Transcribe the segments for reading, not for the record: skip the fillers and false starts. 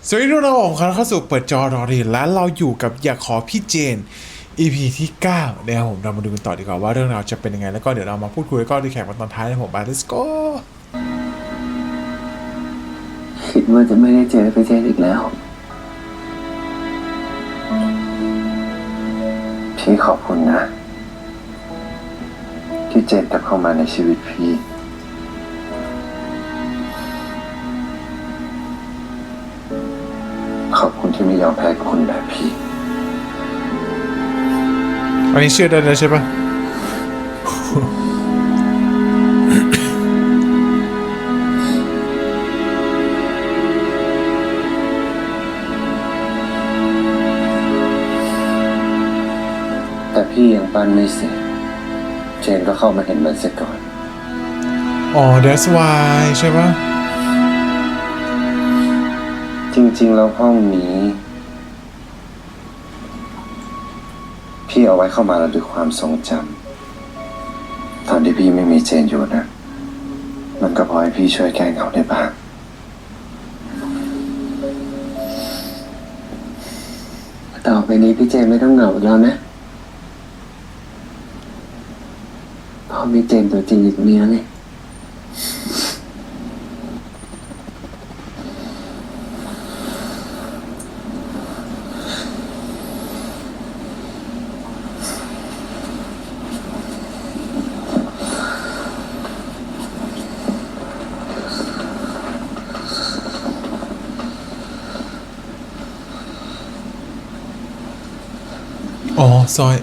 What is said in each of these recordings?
สวัสดีทุกท่านผมเข้าสู่เปิดจอรอเรียนและเราอยู่กับอยากขอพี่เจน EP ที่9นะครับผมเรามาดูกันต่อดีกว่าว่าเรื่องราวจะเป็นยังไงแล้วก็เดี๋ยวเรามาพูดคุยแล้วก็รีแคปกันตอนท้ายนะผมไป let's go คิดว่าจะไม่ได้เจอพี่เจนอีกแล้วพี่ขอบคุณนะที่เจนกลับเข้ามาในชีวิตพี่ขอบคุณที่ไม่ยอมแพ้กับคนแบบพี่อันนี้เชื่อได้เลยใช่ปะ แต่พี่ยังปั้นไม่เสร็จเจนก็เข้ามาเห็นมันเสียก่อนอ๋อ that's why ใช่ปะ จริงๆแล้วห้องนี้พี่เอาไว้เข้ามาระลึกความทรงจำตอนที่พี่ไม่มีเจนอยู่นะมันก็พอให้พี่ช่วยแก้เหงาได้บ้างต่อไปนี้พี่เจนไม่ต้องเหงาอีกแล้วนะเพราะมีเจนตัวจริงอยู่ตรงนี้แล้วไงอ๋อซอย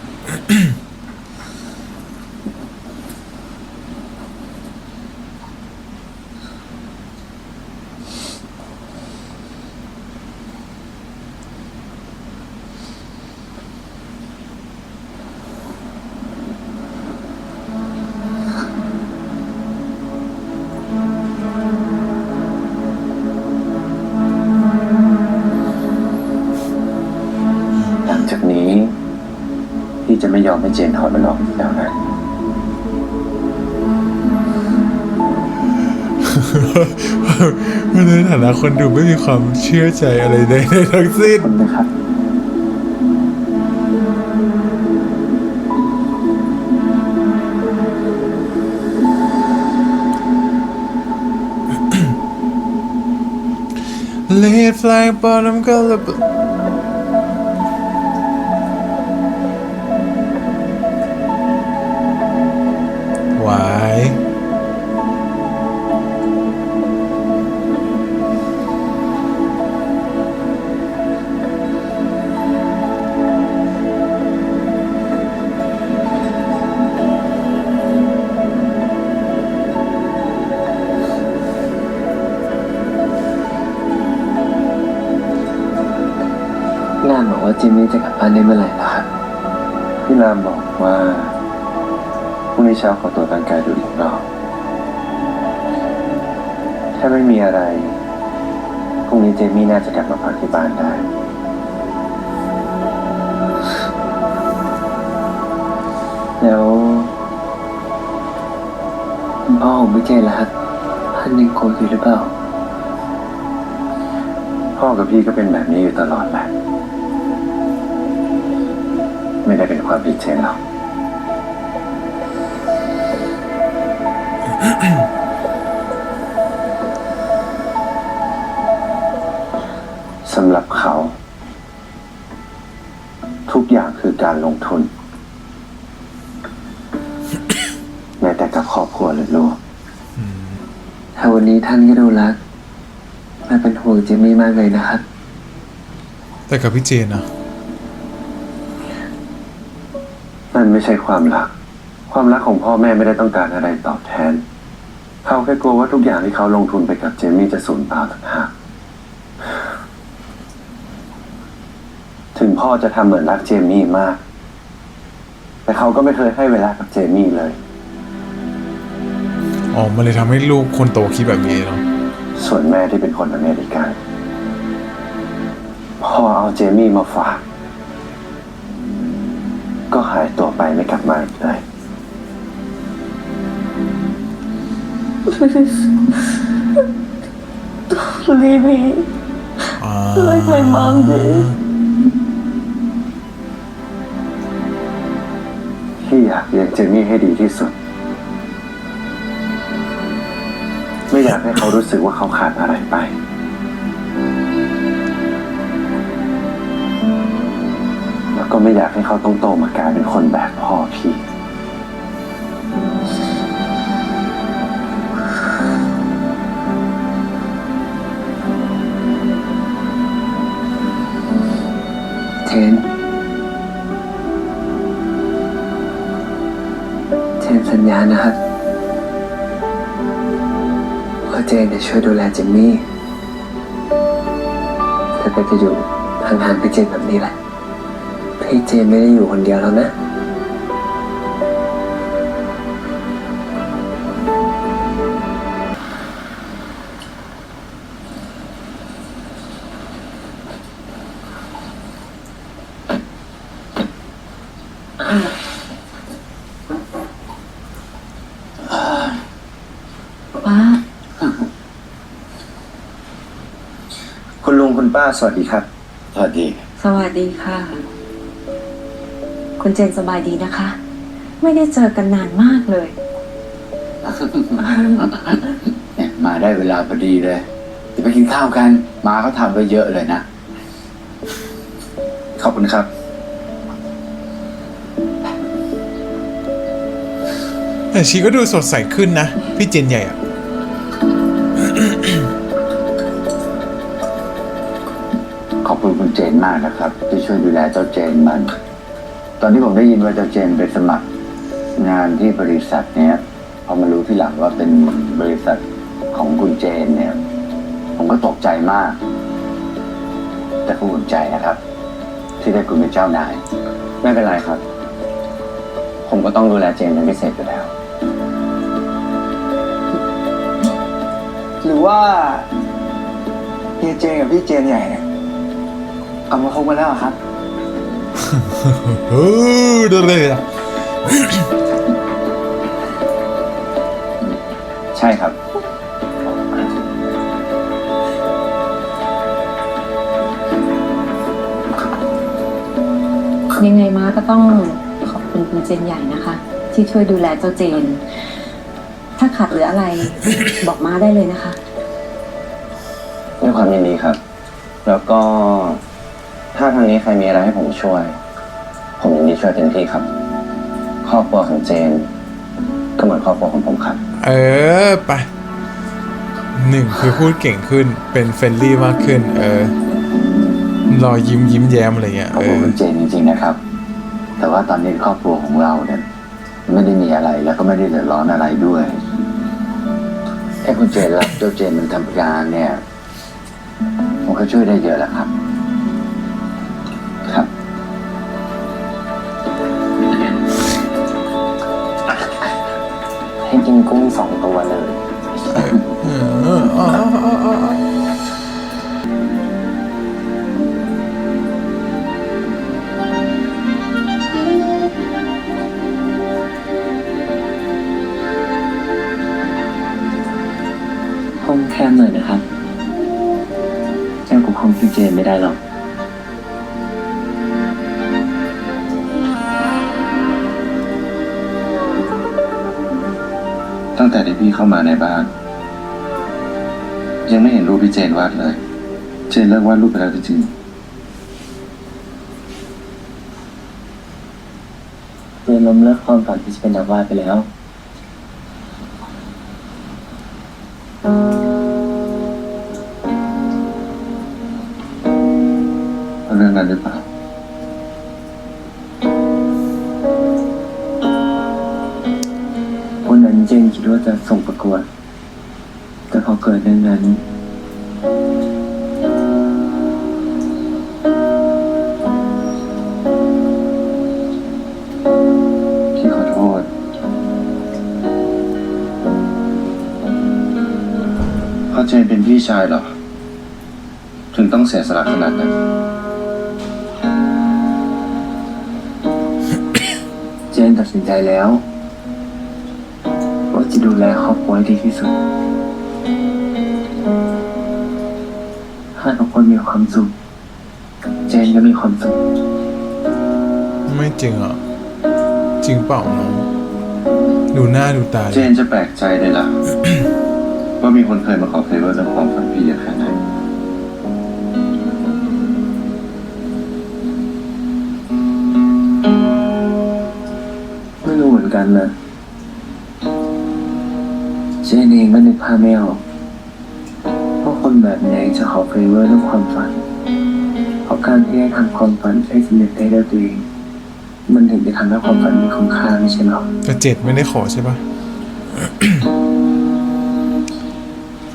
หลังจากนี้พี่จะไม่ยอมให้เจนถอดมันออกอีกแล้วนะในฐานะคนดูไม่มีความเชื่อใจอะไรใดๆทั้งสิ้น ขอบคุณนะครับ Lead flag bottom color หวายงานบอกว่าจิมมี่จะกลับบ้านได้เมื่อไหร่ล่ะครับพี่รามบอกว่าพรุ่งนี้เช้าขอตรวจร่างกายดูอีกรอบถ้าไม่มีอะไรพรุ่งนี้เจมี่น่าจะกลับมาพักที่บ้านได้แล้วพ่อของพี่เจนล่ะครับท่านยังโกรธอยู่หรือเปล่าพ่อกับพี่ก็เป็นแบบนี้อยู่ตลอดแหละไม่ได้เป็นความผิดเจนหรอก สำหรับเขาทุกอย่างคือการลงทุน แม้แต่กับครอบครัวหรือลูกถ้าวันนี้ท่านก็ดูรักและเป็นห่วงเจมี่มากเลยนะครับ แต่กับพี่เจนนะ มันไม่ใช่ความรัก ความรักของพ่อแม่ไม่ได้ต้องการอะไรตอบแทน เขาแค่กลัวว่าทุกอย่างที่เขาลงทุนไปกับเจมี่จะสูญเปล่าต่างหากถึงพ่อจะทำเหมือนรักเจมี่มาก แต่เขาก็ไม่เคยให้เวลากับเจมี่เลย อ๋อมันเลยทำให้ลูกคนโตคิดแบบนี้เนาะ ส่วนแม่ที่เป็นคนอเมริกันพ่อเอาเจมี่มาฝากก็หายตัวไปไม่กลับมาอีกเลย Leave me. อ่า เลยใครมังดิพี่อยากเลี้ยงเจนนี่ให้ดีที่สุด ไม่อยากให้เขารู้สึกว่าเขาขาดอะไรไป แล้วก็ไม่อยากให้เขาต้องโตมากลายเป็นคนแบบพ่อพี่ เทนสัญญานะครับว่าเจนจะช่วยดูแลจิมมี่แต่ก็จะอยู่ห่างๆพี่เจนแบบนี้แหละพี่เจนไม่ได้อยู่คนเดียวแล้วนะป้า คุณลุงคุณป้าสวัสดีครับ สวัสดี สวัสดีค่ะ คุณเจนสบายดีนะคะ ไม่ได้เจอกันนานมากเลย เนี่ยมาได้เวลาพอดีเลยจะไปกินข้าวกัน มาเขาทำไว้เยอะเลยนะ ขอบคุณครับ แต่ชีก็ดูสดใสขึ้นนะ พี่เจนใหญ่อะ ขอบคุณคุณเจนมากนะครับ ที่ช่วยดูแลเจ้าเจนมัน ตอนที่ผมได้ยินว่าเจ้าเจนไปสมัครงานที่บริษัทเนี้ยพอมารู้ที่หลังว่าเป็นบริษัทของคุณเจนเนี่ย ผมก็ตกใจมาก แต่ก็อุ่นใจนะครับ ที่ได้คุณเป็นเจ้านาย ไม่เป็นไรครับ ผมก็ต้องดูแลเจนเป็นพิเศษอยู่แล้ว หรือว่าเฮียเจนกับพี่เจนใหญ่เนี่ยกลับมาคบกันแล้วเหรอครับ เออเดี๋ยวเลยอะ ใช่ครับ ยังไงมาก็ต้องขอบคุณคุณเจนใหญ่นะคะ ที่ช่วยดูแลเจ้าเจน ถ้าขาดเหลืออะไร บอกมาได้เลยนะคะ ด้วยความยินดีครับ แล้วก็ถ้าทางนี้ใครมีอะไรให้ผมช่วย ผมยินดีช่วยเต็มที่ครับ ครอบครัวของเจน ก็เหมือนครอบครัวของผมครับ เออไปหนึ่งคือพูดเก่งขึ้นเป็นเฟรนลี่มากขึ้น รอยยิ้มแย้มอะไรเงี้ย ขอบคุณคุณเจนจริงๆนะครับ แต่ว่าตอนนี้ครอบครัวของเราเนี่ยไม่ได้มีอะไรแล้วก็ไม่ได้เดือดร้อนอะไรด้วยแค่คุณเจนรับเจ้าเจนมันทำงานเนี่ยมันก็ช่วยได้เยอะแล้วครับ ครับ ให้กินกุ้ง2 ตัวเลย ห้องแคบหน่อยนะครับแจ้งกับห้องพี่เจนไม่ได้หรอก ตั้งแต่ที่พี่เข้ามาในบ้าน ยังไม่เห็นรูปพี่เจนวาดเลย เจนเลิกวาดรูปไปแล้วจริงๆเจนล้มเลิกความฝันที่จะเป็นนักวาดไปแล้วเรื่องนั้นหรือเปล่าวันนั้นเจนคิดว่าจะส่งประกวด แต่พอเกิดเรื่องนั้นพี่ขอโทษเพราะเจนเป็นพี่ชายเหรอ ถึงต้องเสียสละขนาดนั้น เจนตัดสินใจแล้วว่าจะดูแลครอบครัวให้ดีที่สุด ถ้าทุกคนมีความสุข เจนก็มีความสุข ไม่จริงอ่ะ จริงเปล่าน้องดูหน้าดูตา เจนจะแปลกใจเลยล่ะ ว่ามีคนเคยมาขอเฟเวอร์เรื่องความฝันพี่เยอะแค่ไหนไม่รู้เหมือนกันนะ เจนเองก็นึกภาพไม่ออกว่าคนแบบไหนจะขอเฟเวอร์เรื่องความฝัน เพราะการที่ได้ทำความฝันให้สำเร็จได้ด้วยตัวเอง มันถึงจะทำให้ความฝันมีคุณค่าไม่ใช่หรอ แต่เจ็ดไม่ได้ขอใช่ปะ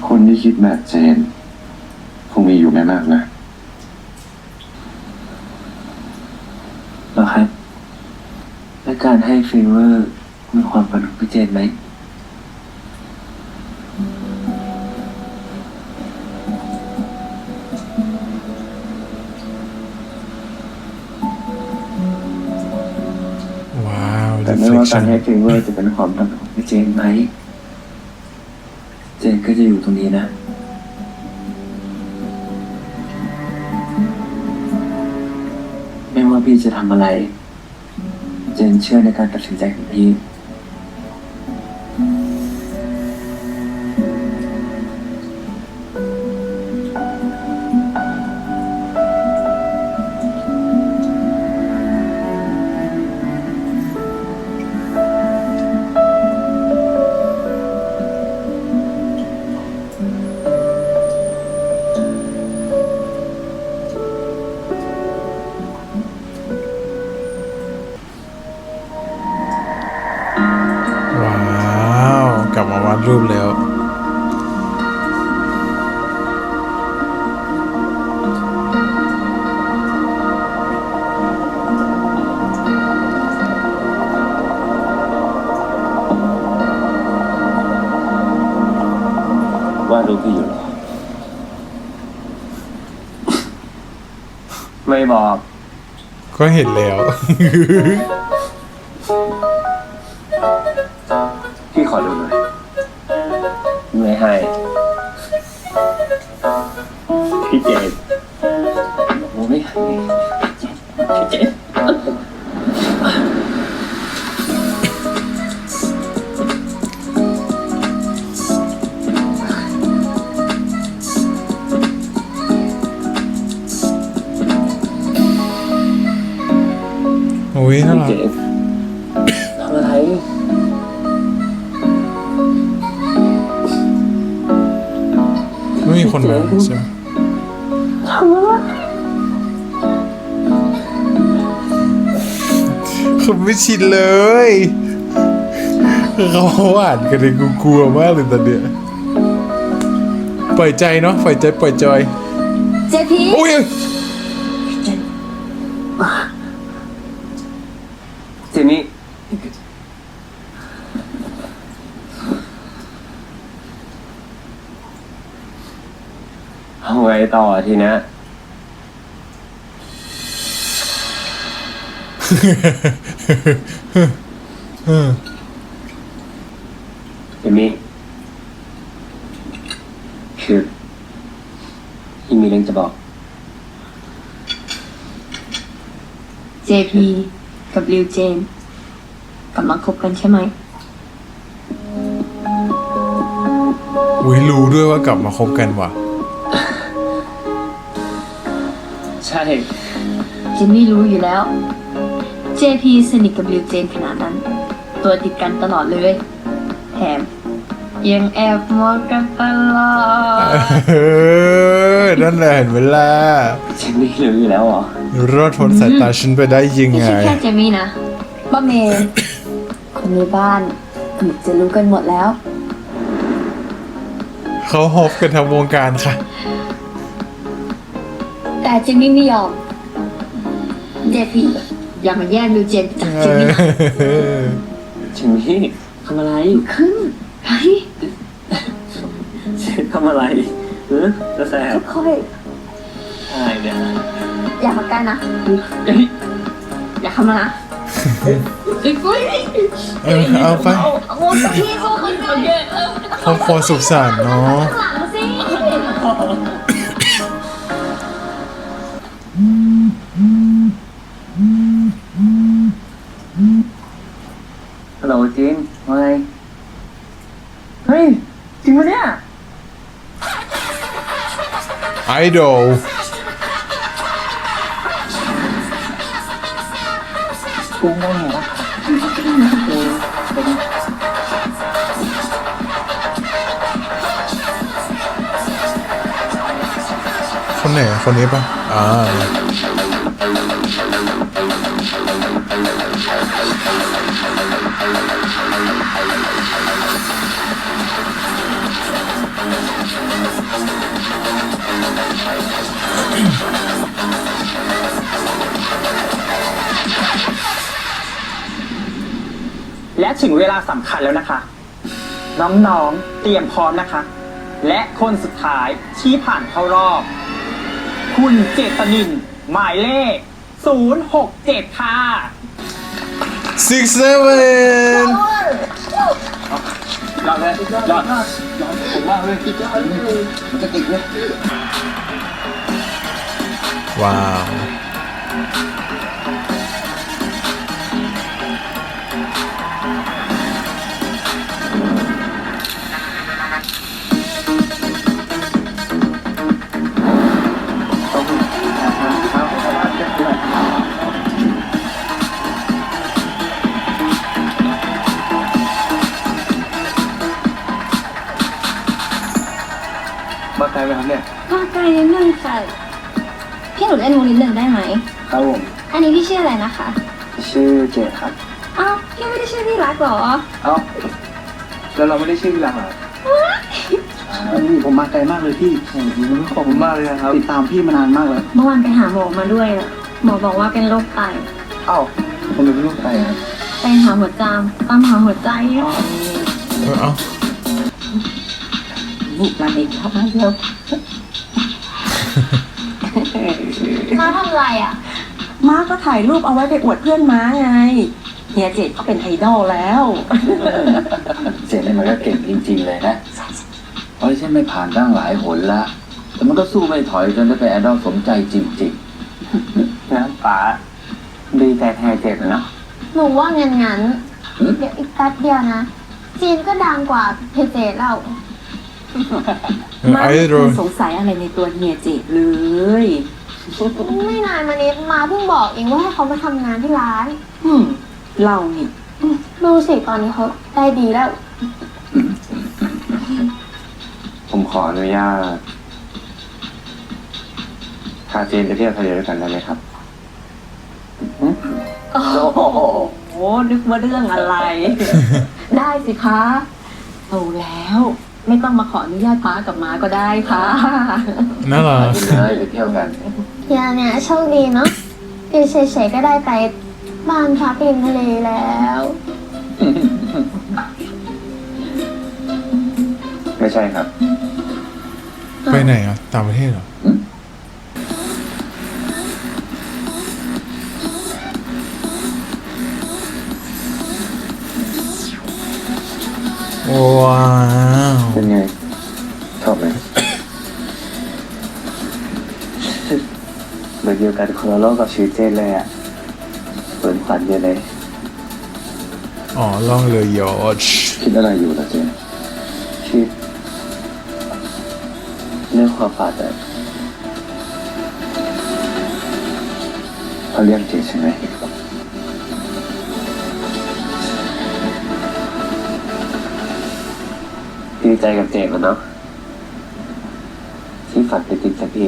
คนที่คิดแบบเจนคงมีอยู่ไม่มากนะหรอครับและการให้เฟเวอร์มีความฝันของพี่เจนไหม ว้าว แต่ไม่ว่าการ reflection ให้เฟเวอร์จะเป็นความฝันของพี่เจนไหม เจนก็จะอยู่ตรงนี้นะ ไม่ว่าพี่จะทำอะไร เจนเชื่อในการตัดสินใจของพี่ ว้าว กลับมาวาดรูปแล้ว ว่าดูพี่อยู่หรอ ไม่บอก ก็เห็นแล้ว พี่ขอดูหน่อย ไม่ให้ พี่เจนผมไม่ให้พี่เจน โอ้ยน่ารัก เจนทำอะไร ไม่มีคนมาใช่ไหม ทำอะไร เขาไม่ชินเลยเขาอ่านกันเลยกูกลัวมากเลยตอนเนี้ยปล่อยใจเนาะปล่อยใจปล่อยจอย เจพี โอ้ย เจนี่เอาไงต่อทีนะ เจมี่คือพี่มีเรื่องจะบอก เจพีกับริวเจนกำลังคบกันใช่ไหม อุ้ยรู้ด้วยว่ากลับมาคบกันว่ะ ใช่ เจนนี่รู้อยู่แล้ว JP สนิทกับริวเจนขนาดนั้น ตัวติดกันตลอดเลย แถมยังแอบมองกันตลอด นั่นแหละเห็นเวลา เจนนี่รู้อยู่แล้วเหรอ รอดพ้นสายตาฉันไปได้ยัง ไม่ ไง ใช่แค่เจมี่นะป้าเมย์ คนในบ้านเกือบจะรู้กันหมดแล้ว เขาฮอปกันทั้งวงการค่ะ แต่เจมี่ไม่ยอม JP อย่ามาแย่งริวเจนจากเจมี่นะ เจนนี่ทำอะไร ขึ้นไป เจนทำอะไรจะแสบ ค่อย อะไรเนี่ย ๆอย่ามาใกล้นะ อย่าเข้ามานะเฮ้ย เอาไป โอ้ยพี่เขาขึ้นไป ครอบครัวสุขสันต์เนาะ หลังสิ ฮัลโหลจีนว่าไงเฮ้ย จริงปะเนี่ย ไอดอล กูได้ไงวะ คนไหนคนนี้ปะและถึงเวลาสำคัญแล้วนะคะ น้องๆ เตรียมพร้อมนะคะ และคนสุดท้ายที่ผ่านเข้ารอบ คุณเจตนิน หมายเลข 067 ค่ะ 6 7 รอดเลยรอดผมมากเลยมันจะติดเนี่ย ว้าว มาไกลไหมครับเนี่ย มาไกลนิดนึงค่ะ พี่หนูเล่นมุกนิดนึงได้ไหม ครับผม อันนี้พี่ชื่ออะไรนะคะ ชื่อเจดครับ อ้าวพี่ไม่ได้ชื่อที่รักเหรอ เอ้าแล้วเราไม่ได้ชื่อที่รักเหรอนี่ผมมาไกลมากเลยพี่ขอบคุณมากเลยนะครับติดตามพี่มานานมากแล้ว เมื่อวานไปหาหมอมาด้วยอะหมอบอกว่าเป็นโรคไต เอ้าผมเป็นลูกไก่ครับ ไปหาหัวจามตามหาหัวใจอะ เอ้า บุกมาในท้องเรา มาทำไรอ่ะ ม้าก็ถ่ายรูปเอาไว้ไปอวดเพื่อนม้าไงเฮียเจดเขาเป็นไอดอลแล้ว เจนนี่มันก็เก่งจริงๆเลยนะเพราะฉันไม่ผ่านตั้งหลายหนละแต่มันก็สู้ไม่ถอยจนได้เป็นไอดอลสมใจจริง นะป๋าดีใจแทนเจดเลยเนาะ หนูว่างั้นเดี๋ยวอีกแป๊บเดียวนะ จีนก็ดังกว่าเพเจแล้ว ม้า ไอ ไม่ ดอล เคยสงสัยอะไรในตัวเฮียเจดเลย ไม่นานมานี้มาเพิ่งบอกเองว่าให้เขามาทำงานที่ร้าน เรานี่ ดูสิตอนนี้เขาได้ดีแล้ว ผมขออนุญาตพาเจนไปเที่ยวทะเลด้วยกันได้ไหมครับ โอ้โหนึกว่าเรื่องอะไร ได้สิคะโตแล้ว ไม่ต้องมาขออนุญาตป้ากับม้าก็ได้ค่ะ น่า ๆ รั ไป ก เลยไปเที่ยวกัน เฮียเนี่ยโชคดีเนาะอยู่เฉยๆก็ได้ไปบ้านพักริมทะเลแล้ว ไม่ใช่ครับ ไปไหนอ่ะ ต่างประเทศเหรอ ว้าว เป็นไง ชอบไหม เหมือนเดียวกันคนละโลกกับชีวิตเจนเลยอ่ะเปิดฝันเยอะเลย อ๋อ ล่องเรือยอช คิดอะไรอยู่ล่ะเจน คิดเรื่องความฝันอะ เขาเรียกเจนใช่ไหม ดีใจกับเจนมันเนาะที่ฝันเป็นจริงสักที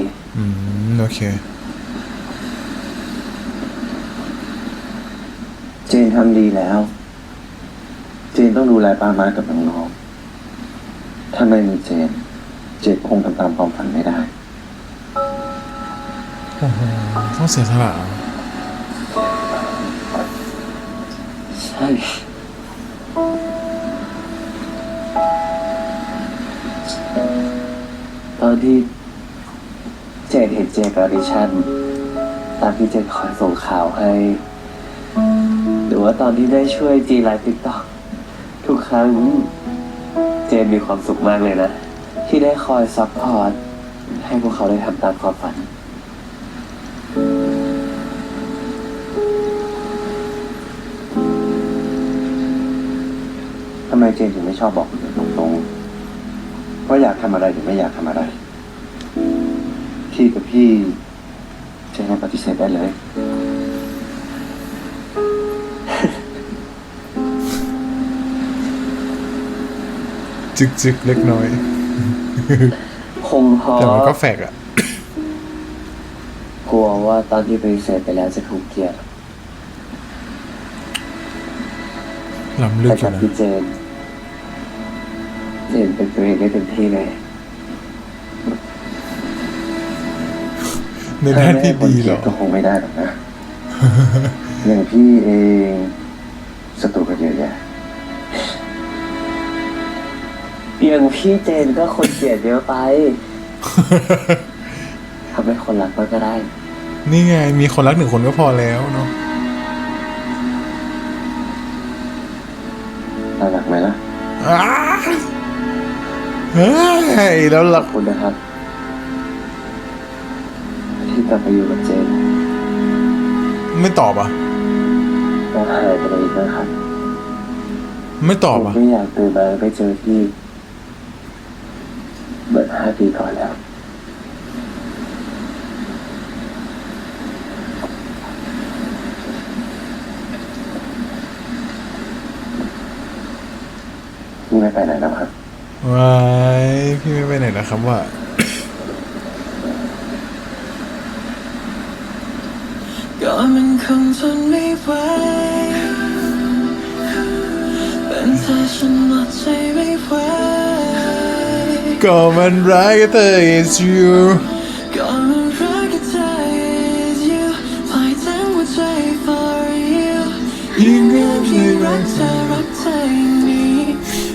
โอเค เจนทำดีแล้ว เจนต้องดูแลป้ามากับน้องๆถ้าไม่มีเจน เจนคงทำตามความฝันไม่ได้ โอ้โห ต้องเสียสละเหรอ ใช่ตอนที่เจนเห็นเจนกับออดิชั่นตามที่เจนคอยส่งข่าวให้หรือว่าตอนที่ได้ช่วยจีไลฟ์ติ๊กต็อกทุกครั้งเจนมีความสุขมากเลยนะ ที่ได้คอยซัพพอร์ตให้พวกเขาได้ทำตามความฝัน เจนถึงไม่ชอบบอกคนอื่นตรงๆว่าอยากทำอะไรหรือไม่อยากทำอะไรพี่กับพี่เจนปฏิเสธได้เลย จึกๆเล็กน้อย คงเพราะ แต่มันก็แฝกอะ กลัวว่าตอนที่ปฏิเสธไปแล้วจะถูกเกลียด ล้ำลึก แต่ อยู่ กับ นะ พี่เจนเป็นตัวเองได้เต็มที่เลย ในด้านที่ดีเหรอ ก็คงไม่ได้หรอกนะ อย่างพี่เองศัตรูกันเยอะแยะ อย่างพี่เจนก็คนเกลียดเยอะไป ทำให้คนรักมันก็ได้ นี่ไงมีคนรัก1 คนก็พอแล้วเนาะ น่ารักไหมล่ะ อ้าเฮ้ยแล้ว ข เรา อบคุณนะครับ ที่กลับมาอยู่กับเจน ไม่ตอบอ่ะ เราหายไปเลยอีกนะครับ ไม่ตอบ ผม อ่ะ ไม่อยากตื่นมาไปเจอที่เหมือน5 ปีก่อนแล้ว พี่ไม่ไปไหนแล้วครับ ว้ายพี่ไม่ไปไหนนะครับว่า ก็มันคงทนไม่ไหวเป็นเธอฉันอดใจไม่ไหว ก็มันร้ายก็เธอ is you ก็มันรักกับเธอ is you ปล่อยทั้งหัวใจ for you ยิ่งเริ่มที่รักเธออย่างนี้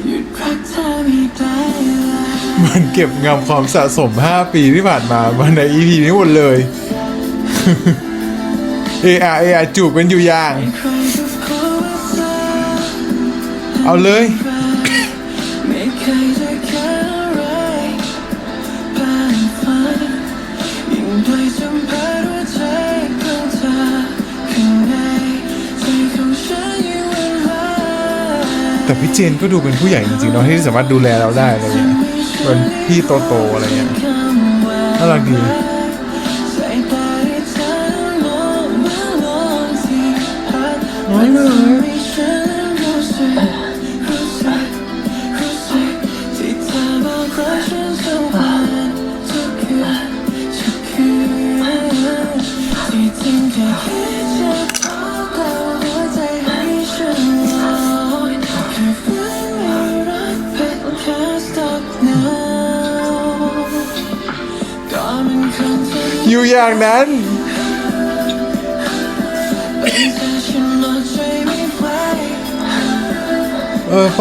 หยุดรักเธอไม่ได้เลย มันเก็บงำความสะสม5 ปีที่ผ่านมาใน EP นี้หมดเลย AR จูบกันอยู่อย่าง ใครก็พอว่าเธอ เอาเลย ไม่เคยจะแค่อะไรผ่านฝันยิ่งด้วยสัมผัสหัวใจของเธอข้างในใจของฉันอยู่อะไร แต่พี่เจนก็ดูเป็นผู้ใหญ่จริงๆเนาะที่สามารถดูแลเราได้อะไรเงี้ยเป็นพี่โตๆอะไรเงี้ยน่ารักดี สายตาที่เธอมองมาลองที่พัด น้อยเลย ให้ฉันรู้สึกที่เธอบอกรักฉันทุกวันทุกคืนที่จริงแค่คิดจะบอกแต่หัวใจให้ฉันลอยแค่ฝันไม่รักเป็นแค่ stuck now ก็มันคงจะ อยู่อย่างนั้น เป็นแต่ฉันอดใจไม่ไหว ไป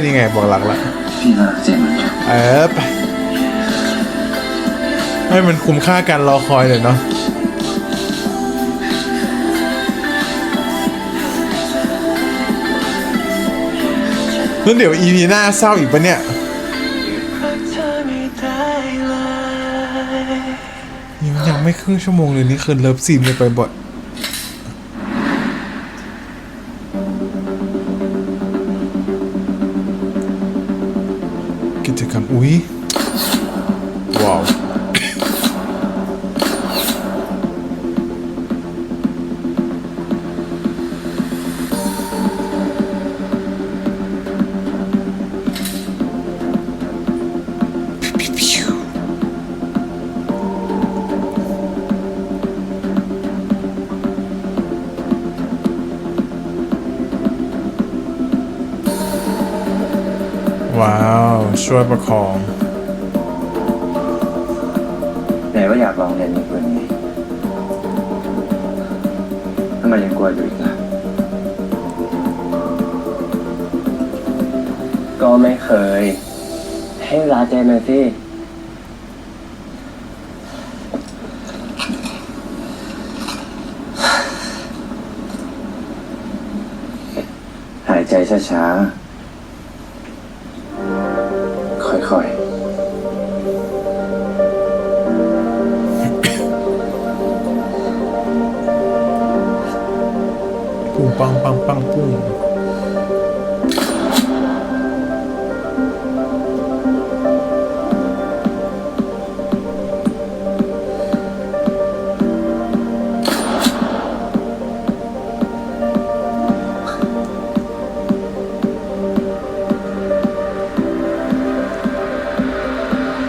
นี่ไงบอกหลักละ พี่รักเจนเหมือนกัน ไปให้มันคุ้มค่าการรอคอยเลยเนาะแล้วเดี๋ยว EP หน้าเศร้าอีกปะเนี่ยยังไม่ครึ่งชั่วโมงเลยนี่คือเลิฟซีนเลยไปบ่อยกิจกรรมอุ๊ยว้าว ว้าวช่วยประคอง ไหนว่าอยากลองเรียนอีกวันนี้ทำไมยังกลัวอยู่อีกล่ะ ก็ไม่เคย ให้เวลาเจนหน่อยสิ หายใจช้า ปังปังปังปุ้ง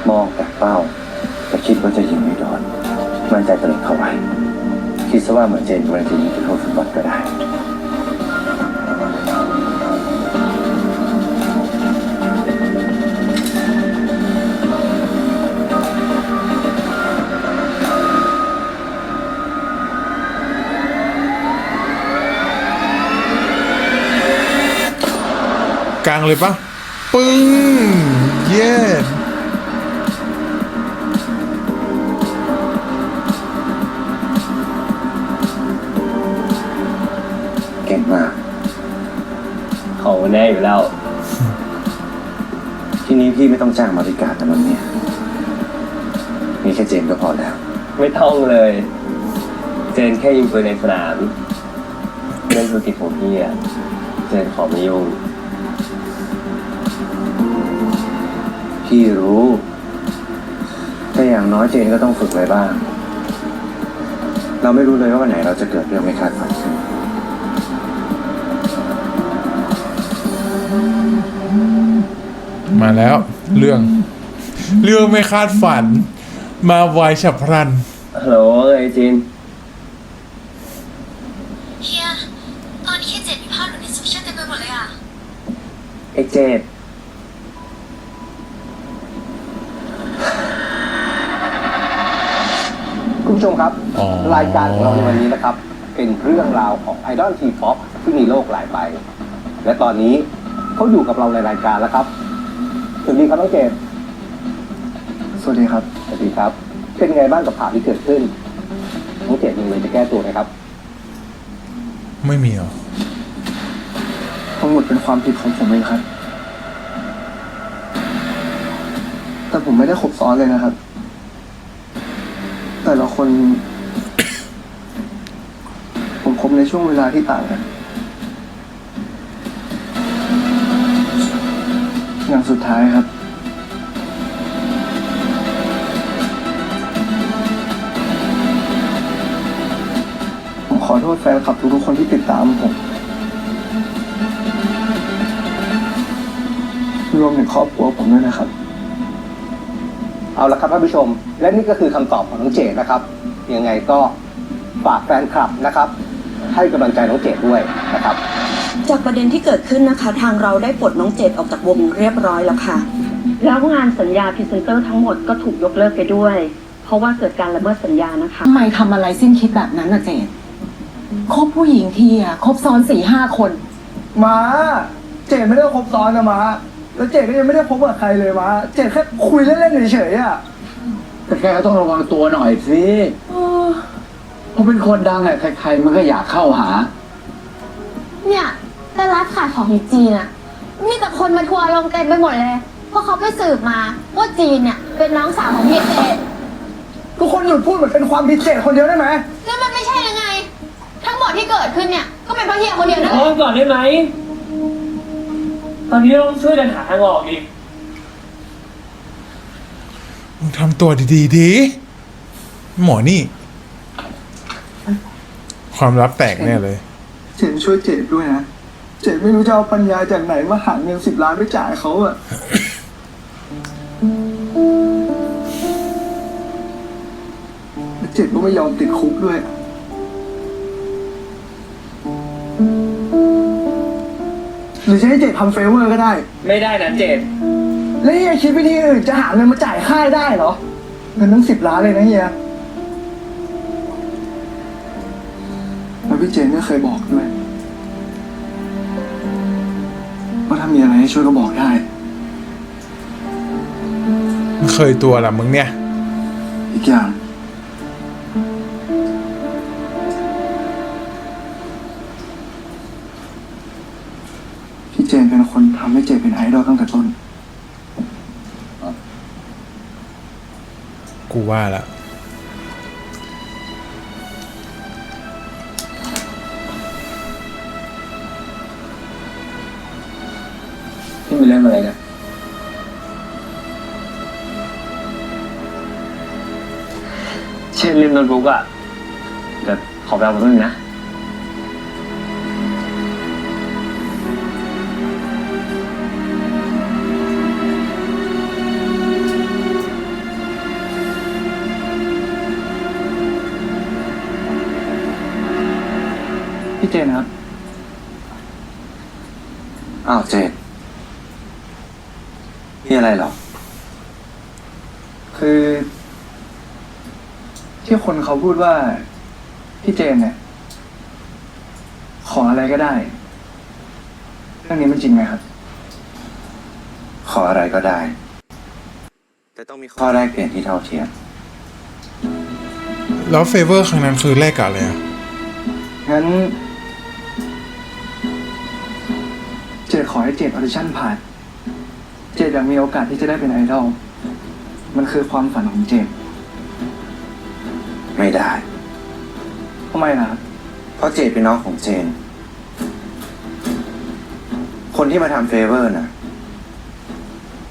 มองแต่เป้าแต่คิดว่าจะยิงไม่โดนมั่นใจตลอดเข้าไปคิดซะว่าเหมือนเจนกำลังจะยิงจุดโทษฟุตบอลก็ได้กลางเลยปะปึ้งเย้ เก่งมาก เขาแน่อยู่แล้ว ทีนี้พี่ไม่ต้องจ้างมาริการนะมันเนี่ยมีแค่เจนก็พอแล้ว ไม่ต้องเลย เจนแค่ยิงปืนในสนามเรื่องธุรกิจของพี่อะเจนขอไม่ยุ่ง พี่รู้แต่อย่างน้อยเจนก็ต้องฝึกไว้บ้าง เราไม่รู้เลยว่าวันไหนเราจะเกิดเรื่องไม่คาดฝันขึ้น มาแล้วเรื่องไม่คาดฝัน มาไวฉับพลัน ฮัลโหลไอจีน เฮีย ตอนนี้แค่เจ็ดมีภาพหลุดในโซเชียลเต็มไปหมดเลยอ่ะ ไอเจด คุณผู้ชมครับ อ๋อ รายการของเราในวันนี้นะครับ เป็นเรื่องราวของไอดอลทีป๊อปที่มีโลกหลายใบและตอนนี้เขาอยู่กับเราในรายการแล้วครับสวัสดีครับน้องเจดสวัสดีครับสวัสดีครับ เป็นไงบ้างกับข่าวที่เกิดขึ้นน้องเจดมีอะไรจะแก้ตัวไหมครับ ไม่มีหรอ ทั้งหมดเป็นความผิดของผมเองครับ แต่ผมไม่ได้คบซ้อนเลยนะครับ แต่ละคน ผมคบในช่วงเวลาที่ต่างกัน อย่างสุดท้ายครับ ผมขอโทษแฟนคลับทุกๆคนที่ติดตามผม รวมถึงครอบครัวผมด้วยนะครับ เอาละครับท่านผู้ชม และนี่ก็คือคำตอบของน้องเจดนะครับ ยังไงก็ฝากแฟนคลับนะครับ ให้กำลังใจน้องเจดด้วยนะครับ จากประเด็นที่เกิดขึ้นนะคะ ทางเราได้ปลดน้องเจดออกจากวงเรียบร้อยแล้วค่ะ แล้วงานสัญญาพรีเซนเตอร์ทั้งหมดก็ถูกยกเลิกไปด้วย เพราะว่าเกิดการละเมิดสัญญานะคะ ทำไมทำอะไรสิ้นคิดแบบนั้นนะเจดคบผู้หญิงทีอะคบซ้อน 4-5 คน มาเจดไม่ได้คบซ้อนนะมาแล้วเจดก็ยังไม่ได้คบกับใครเลยมาเจดแค่คุยเล่นๆเฉยๆอ่ะ แต่แกก็ต้องระวังตัวหน่อยสิเพราะเป็นคนดังอะใครๆมันก็อยากเข้าหา เนี่ยแต่ร้านขายของในจีนอ่ะ มีแต่คนมาทัวร์ลงเต็มไปหมดเลย เพราะเขาไปสืบมาว่าจีนเนี่ยเป็นน้องสาวของพี่เจด ทุกคนหยุดพูดเหมือนเป็นความผิดเจดคนเดียวได้ไหม แล้วมันไม่ใช่ยังไง ทั้งหมดที่เกิดขึ้นเนี่ย ก็เป็นเพราะเฮียคนเดียวนั่นแห พอ ละ ก่อนได้ไหม ตอนนี้เราต้องช่วยกันหาทางออกอีก มึงทำตัวดีๆดีหมอนี่ ความลับแตกแน่เลย เจดช่วยเจดด้วยนะ เจดไม่รู้จะเอาปัญญาจากไหนมาหาเงิน10 ล้านไปจ่ายเขาอะและเจดก็ไม่ยอมติดคุกด้วย หรือจะให้เจดทำเฟเวอร์ก็ได้ ไม่ได้นะเจด แล้วเฮียคิดวิธีอื่นจะหาเงินมาจ่ายค่ายได้เหรอ เงินตั้ง10 ล้านเลยนะเฮียแล้วพี่เจนก็เคยบอกด้วยว่าถ้ามีอะไรให้ช่วยก็บอกได้ เคยตัวละมึงเนี่ย อีกอย่างพี่เจนเป็นคนทำให้เจนเป็นไอดอลตั้งแต่ต้น กูว่าละ มีเรื่องอะไรกัน เช่นลืมโน้ตบุ๊กอะเดี๋ยวขอไปเอามาเพิ่งนะ พี่เจนครับ อ้าวเจนมีอะไรเหรอ คือ ที่คนเขาพูดว่า พี่เจนเนี่ย ขออะไรก็ได้ เรื่องนี้มันจริงไหมครับ ขออะไรก็ได้ แต่ต้องมีข้อแรกเปลี่ยนที่เท่าเทียม แล้วเฟเวอร์ครั้งนั้นคือแลกกับอะไรอะ งั้น เจดขอให้เจดออดิชั่นผ่าน เจดอยากมีโอกาสที่จะได้เป็นไอดอล มันคือความฝันของเจด ไม่ได้ ทำไมล่ะครับ เพราะเจนเป็นน้องของเจน คนที่มาทำเฟเวอร์น่ะ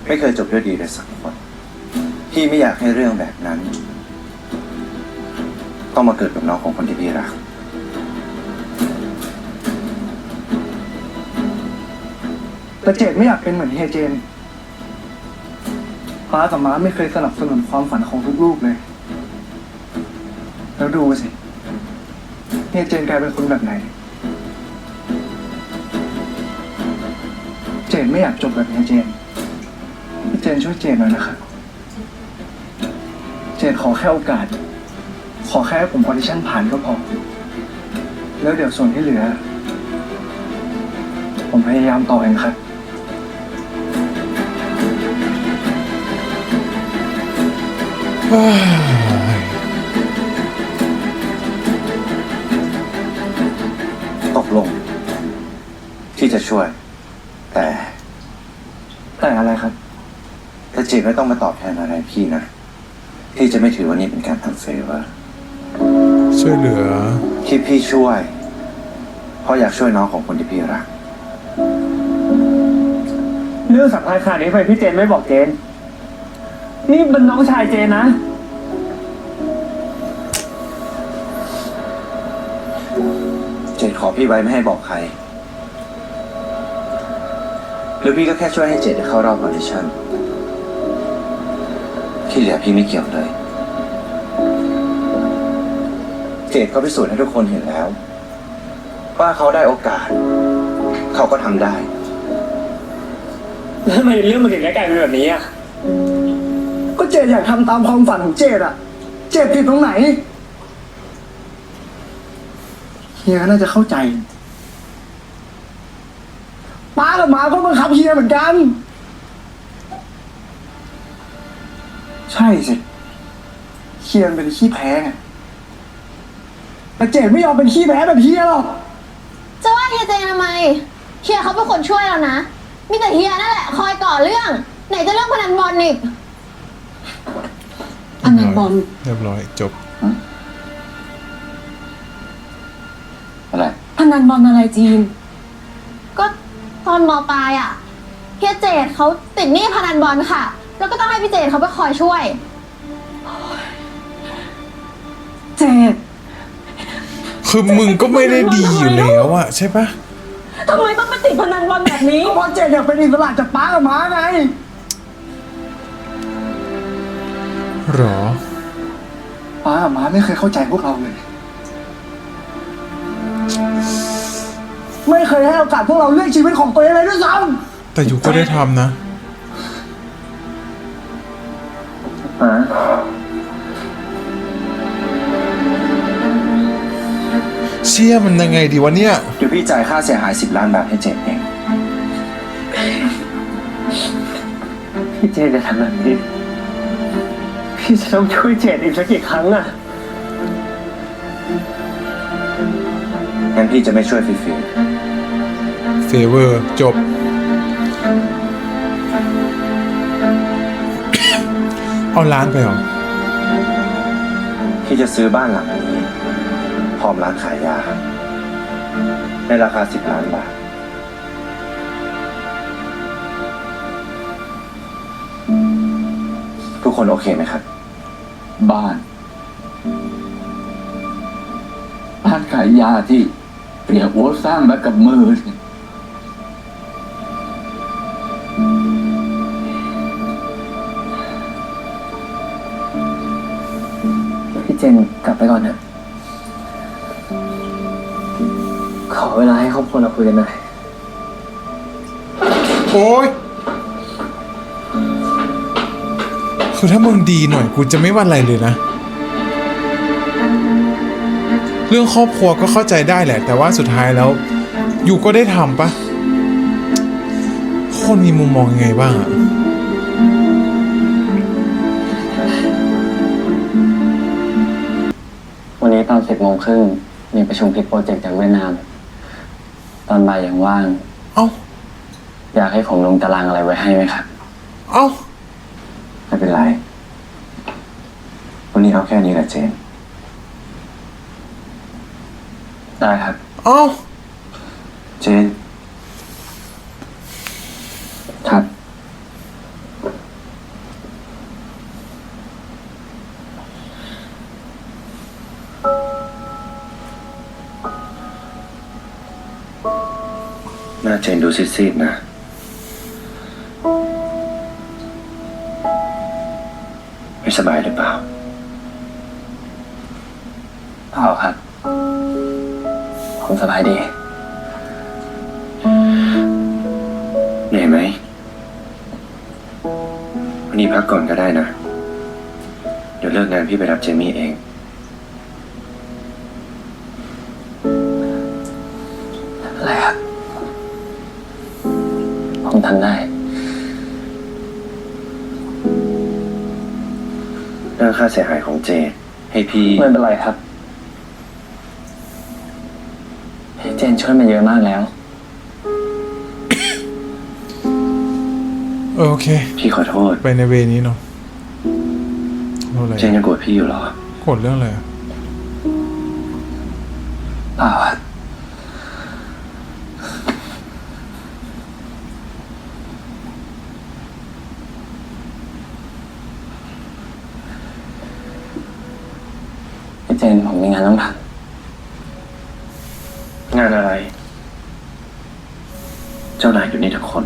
ไม่เคยจบด้วยดีเลยสักคน พี่ไม่อยากให้เรื่องแบบนั้น ต้องมาเกิดกับน้องของคนที่พี่รัก แต่เจดไม่อยากเป็นเหมือนเฮียเจนป้ากับม้าไม่เคยสนับสนุนความฝันของทุกลูกเลย แล้วดูสิเฮียเจนกลายเป็นคนแบบไหน เจนไม่อยากจบแบบเฮียเจนพี่เจนช่วยเจนหน่อยนะครับ เจนขอแค่โอกาส ขอแค่ให้ผมออดิชั่นผ่านก็พอ แล้วเดี๋ยวส่วนที่เหลือ ผมพยายามต่อเองครับ เฮ้ย ตกลง ที่จะช่วย แต่ แต่อะไรครับ ถ้าเจนไม่ต้องมาตอบแทนอะไรพี่นะ พี่จะไม่ถือว่านี่เป็นการทำเฟเวอร์ ช่วยเหลือ ที่พี่ช่วย เพราะอยากช่วยน้องของคนที่พี่รัก เรื่องสำคัญขนาดนี้ทำไมพี่เจนไม่บอกเจน นี่เป็นน้องชายเจนนะ เจนขอพี่ไว้ไม่ให้บอกใคร หรือพี่ก็แค่ช่วยให้เจนได้เข้ารอบออดิชั่น ที่เหลือพี่ไม่เกี่ยวเลย เจนก็พิสูจน์ให้ทุกคนเห็นแล้ว ว่าเขาได้โอกาส เขาก็ทำได้ แล้วทำไมเรื่องมันถึงได้กลายเป็นแบบนี้อ่ะ ก็เจดอยากทำตามความฝันของเจดอะเจดผิดตรงไหน เฮียน่าจะเข้าใจ ป้ากับม้าก็บังคับเฮียเหมือนกัน ใช่สิ เฮียมันเป็นขี้แพ้ไงแต่เจดไม่ยอมเป็นขี้แพ้แบบเฮียหรอก จะว่าเฮียเจนทำไม เฮียเขาเป็นคนช่วยเรานะ มีแต่เฮียนั่นแหละคอยก่อเรื่อง ไหนจะเรื่องพนันบอลอีก พนันบอล เรียบร้อยจบ อะไร พนันบอลอะไรจีน ก็ตอนมปลายอ่ะ เฮียเจดเขาติดหนี้พนันบอลค่ะ แล้วก็ต้องให้พี่เจดเขาไปคอยช่วย เจด คือมึงก็ไม่ได้ดีอยู่แล้วอะใช่ปะ ทำไมต้องมาติดพนันบอลแบบนี้ ก็เพราะเจดอยากเป็นอิสระจากป้ากับม้าไง หรอ ป้ากับม้าไม่เคยเข้าใจพวกเราเลย ไม่เคยให้โอกาสพวกเราเลือกชีวิตของตัวเองเลยด้วยซ้ แต่ยูก็ได้ทำนะ เชี่ยมันยังไงดีวะเนี่ย เดี๋ยวพี่จ่ายค่าเสียหาย10 ล้านบาทให้เจนเอง พี่เจนจะทำแบบนี้ พี่จะต้องช่วยเจนอีกสักกี่ครั้งอ่ะ งั้นพี่จะไม่ช่วยฟรี เฟเวอร์จบ เอาล้านไปเหรอ ๆพี่จะซื้อบ้านหลังนี้พร้อมร้านขายยา ในราคา10 ล้านบาท คนโอเคไหมครับ บ้านขายยาที่เปียกโอ๊ตสร้างมากับมือ พี่เจนกลับไปก่อนนะขอเวลาให้ครอบครัวเราคุยกันหน่อย โอ้ยคือถ้ามึงดีหน่อยกูจะไม่ว่าอะไรเลยนะ เรื่องครอบครัวก็เข้าใจได้แหละ แต่ว่าสุดท้ายแล้วอยู่ก็ได้ทำปะคนมีมุมมองยังไงบ้างอะ วันนี้ตอน10 โมงครึ่งมีประชุมพิกโปรเจกต์จากเวียดนาม ตอนบ่ายยังว่าง เอ้า อยากให้ผมลงตารางอะไรไว้ให้ไหมครับ เอ้า ไม่เป็นไร วันนี้เอาแค่นี้แหละเจน ได้ครับ เอ้า เจน ครับ หน้าเจนดูซีดๆนะ ไม่สบายหรือเปล่า เปล่าครับ ผมสบายดี เหนื่อยไหม วันนี้พักก่อนก็ได้นะ เดี๋ยวเลิกงานพี่ไปรับเจมี่เอง อะไรครับ ผมทำได้ เรื่องค่าเสียหายของเจ ให้พี่ ไม่เป็นไรครับ เจนช่วยมาเยอะมากแล้ว โอเค พี่ขอโทษ ไปในเวนี้เนาะโทษอะไร เจนยังโกรธพี่อยู่เหรอ โกรธเรื่องอะไรอะ เปล่าครับพี่เจนผมมีงานต้องทำ งานอะไร เจ้านายอยู่นี่ทุกคน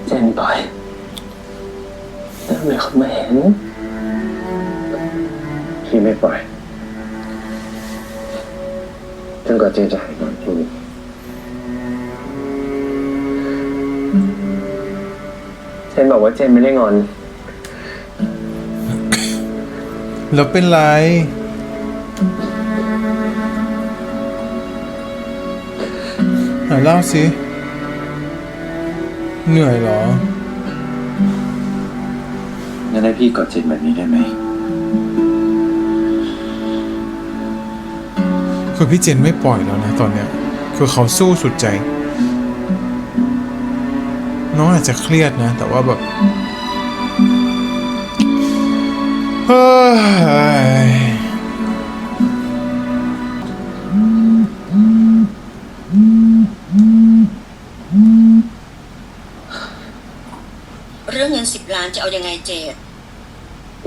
เจนปล่อยแต่ทำไมเขาไม่เห็น พี่ไม่ปล่อยจนกว่าเจนจะหายงอนพี่เจนบอกว่าเจนไม่ได้งอน แล้วเป็นไรไหนเล่าสิเหนื่อยเหรอ งั้นให้พี่กอดเจนแบบนี้ได้ไหม คือพี่เจนไม่ปล่อยแล้วนะตอนเนี้ย คือเขาสู้สุดใจ น้องอาจจะเครียดนะ แต่ว่าแบบเฮ้ย เรื่องเงิน10 ล้านจะเอายังไงเจด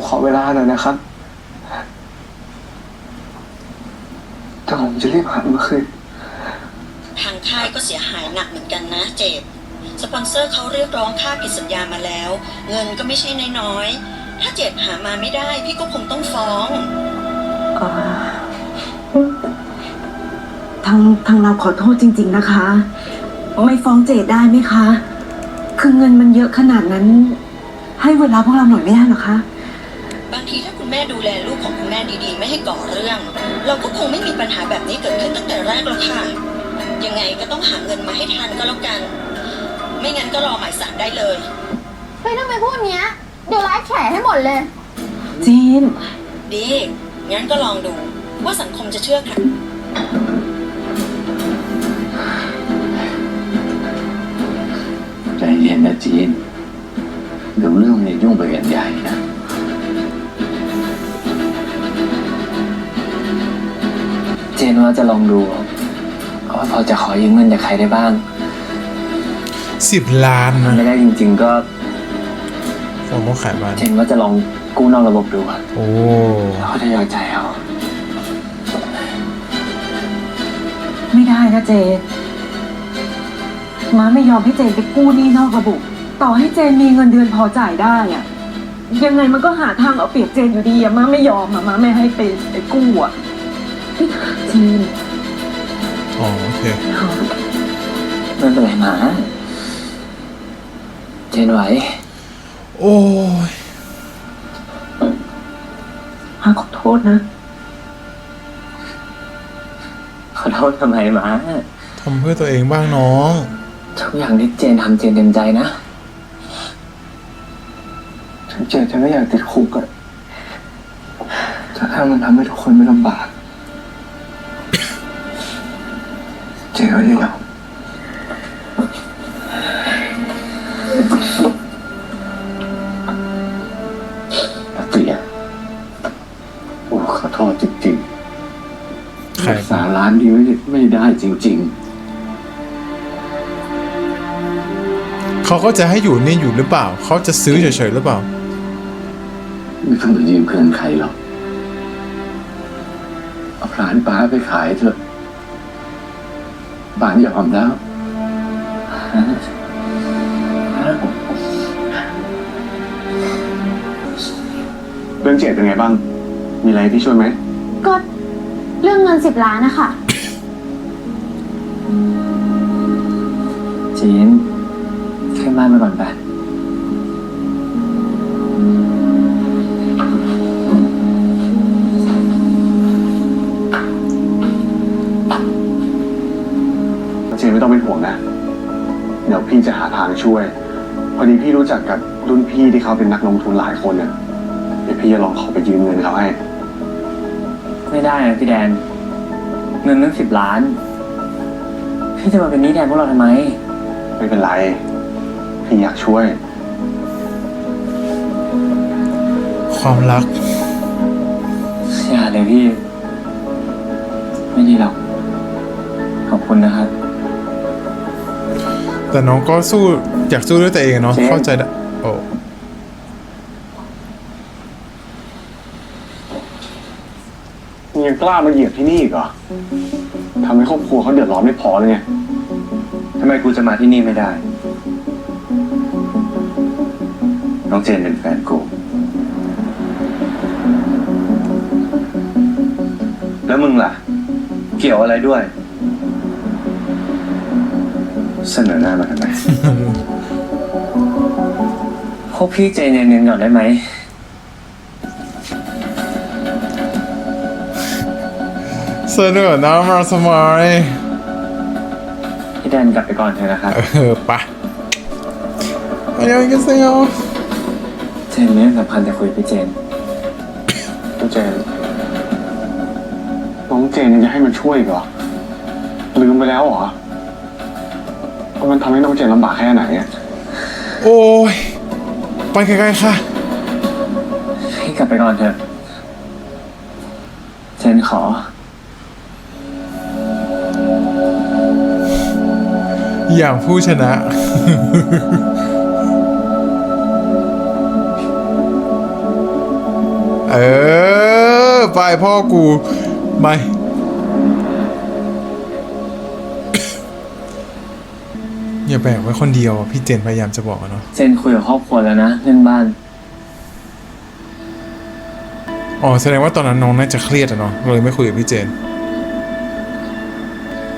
ขอเวลาหน่อยนะครับแต่ผมจะรีบหามาคืน ทางค่ายก็เสียหายหนักเหมือนกันนะเจดสปอนเซอร์เขาเรียกร้องค่าผิดสัญญามาแล้ว เงินก็ไม่ใช่น้อยๆถ้าเจดหามาไม่ได้พี่ก็คงต้องฟ้อง ทางเราขอโทษจริงๆนะคะ ไม่ฟ้องเจดได้ไหมคะ คือเงินมันเยอะขนาดนั้น ให้เวลาพวกเราหน่อยไม่ได้หรอคะ บางทีถ้าคุณแม่ดูแลลูกของคุณแม่ดีๆไม่ให้ก่อเรื่อง เราก็คงไม่มีปัญหาแบบนี้เกิดขึ้นตั้งแต่แรกหรอกค่ะ ยังไงก็ต้องหาเงินมาให้ทันก็แล้วกัน ไม่งั้นก็รอหมายสารได้เลย เฮ้ยทำไมพูดเนี้ย เดี๋ยวไลฟ์แฉให้หมดเลย จีน ดีงั้นก็ลองดูว่าสังคมจะเชื่อใคร ใจเย็นนะจีนเดี๋ยวเรื่องมันจะยุ่งไปกันใหญ่นะ เจนว่าจะลองดูว่าพอจะขอยืมเงินจากใครได้บ้าง 10 ล้านนะ ไม่ได้จริงๆก็ ผมก็ขายบ้าน เจนว่าจะลองกู้นอกระบบดูอะ โอ้ แล้วเขาจะยอมใจเอา ไม่ได้นะเจนม้าไม่ยอมให้เจนไปกู้หนี้นอกระบบต่อให้เจนมีเงินเดือนพอจ่ายได้อะยังไงมันก็หาทางเอาเปรียบเจนอยู่ดีอะม้าไม่ยอมอะม้าไม่ให้ไปกู้อะเจน อ๋อโอเค ไม่เป็นไรหมาเจนไหว โอ้ย ม้าขอโทษนะ ขอโทษทำไมหมา ทำเพื่อตัวเองบ้างน้อง ทุกอย่างที่เจนทำเจนเต็มใจนะ ถึงเจนจะไม่อยากติดคุกอะแต่ถ้ามันทำให้ทุกคนไม่ลำบาก เจนก็จะยอม เตียโอ้ขอโทษจริง ใคร ๆรักษาร้านนี้ไม่ได้จริง เขาก็จะให้อยู่นี่อยู่หรือเปล่า เขาจะซื้อเฉยๆหรือเปล่า ๆ ไม่ต้องไปยืมเงินใครหรอกเอาร้านป้าไปขายเถอะบ้านยอมแล้ว เรื่องเจดเป็นไงบ้าง มีอะไรที่ช่วยไหม ก็เรื่องเงิน10 ล้านนะคะ เจนขึ้นบ้านไปก่อนไป เจนไม่ต้องเป็นห่วงนะ เดี๋ยวพี่จะหาทางช่วย พอดีพี่รู้จักกับรุ่นพี่ที่เขาเป็นนักลงทุนหลายคนน่ะเดี๋ยวพี่จะลองขอไปยืมเงินเขาให้ ไม่ได้นะพี่แดน เงินตั้ง10 ล้าน พี่จะมาเป็นหนี้แทนพวกเราทำไม ไม่เป็นไร พี่อยากช่วย ความรัก อย่าเลยพี่ ไม่ดีหรอก ขอบคุณนะครับ แต่น้องก็สู้อยากสู้ด้วยตัวเองเนาะ เจ๊ เข้าใจได้โอ้ มึงยังกล้ามาเหยียบที่นี่อีกเหรอทำให้ครอบครัวเขาเดือดร้อนไม่พอเลยไง ทำไมกูจะมาที่นี่ไม่ได้ น้องเจนเป็นแฟนกู แล้วมึงล่ะ เกี่ยวอะไรด้วย เสนอหน้ามาทำไม พวกพี่ใจเย็นๆก่อนได้ไหม เสนอหน้ามาสมัย พี่แดนกลับไปก่อนเถอะนะครับ ปะอันนี้ก็เซียว เจนมีเรื่องสำคัญจะคุยกับพี่เจน น้องเจน น้องเจนยังจะให้มันช่วยอีกเหรอ ลืมไปแล้วเหรอว่ามันทำให้น้องเจนลำบากแค่ไหนอะ โอ้ย ไปไกลๆค่ะ พี่กลับไปก่อนเถอะ เจนขอ อย่างผู้ชนะ ไปพ่อกู ไม่ อย่าแบกไว้คนเดียวอะพี่เจนพยายามจะบอกอะเนาะ เจนคุยกับครอบครัวแล้วนะเรื่องบ้าน อ๋อแสดงว่าตอนนั้นน้องน่าจะเครียดอะเนาะเลยไม่คุยกับพี่เจน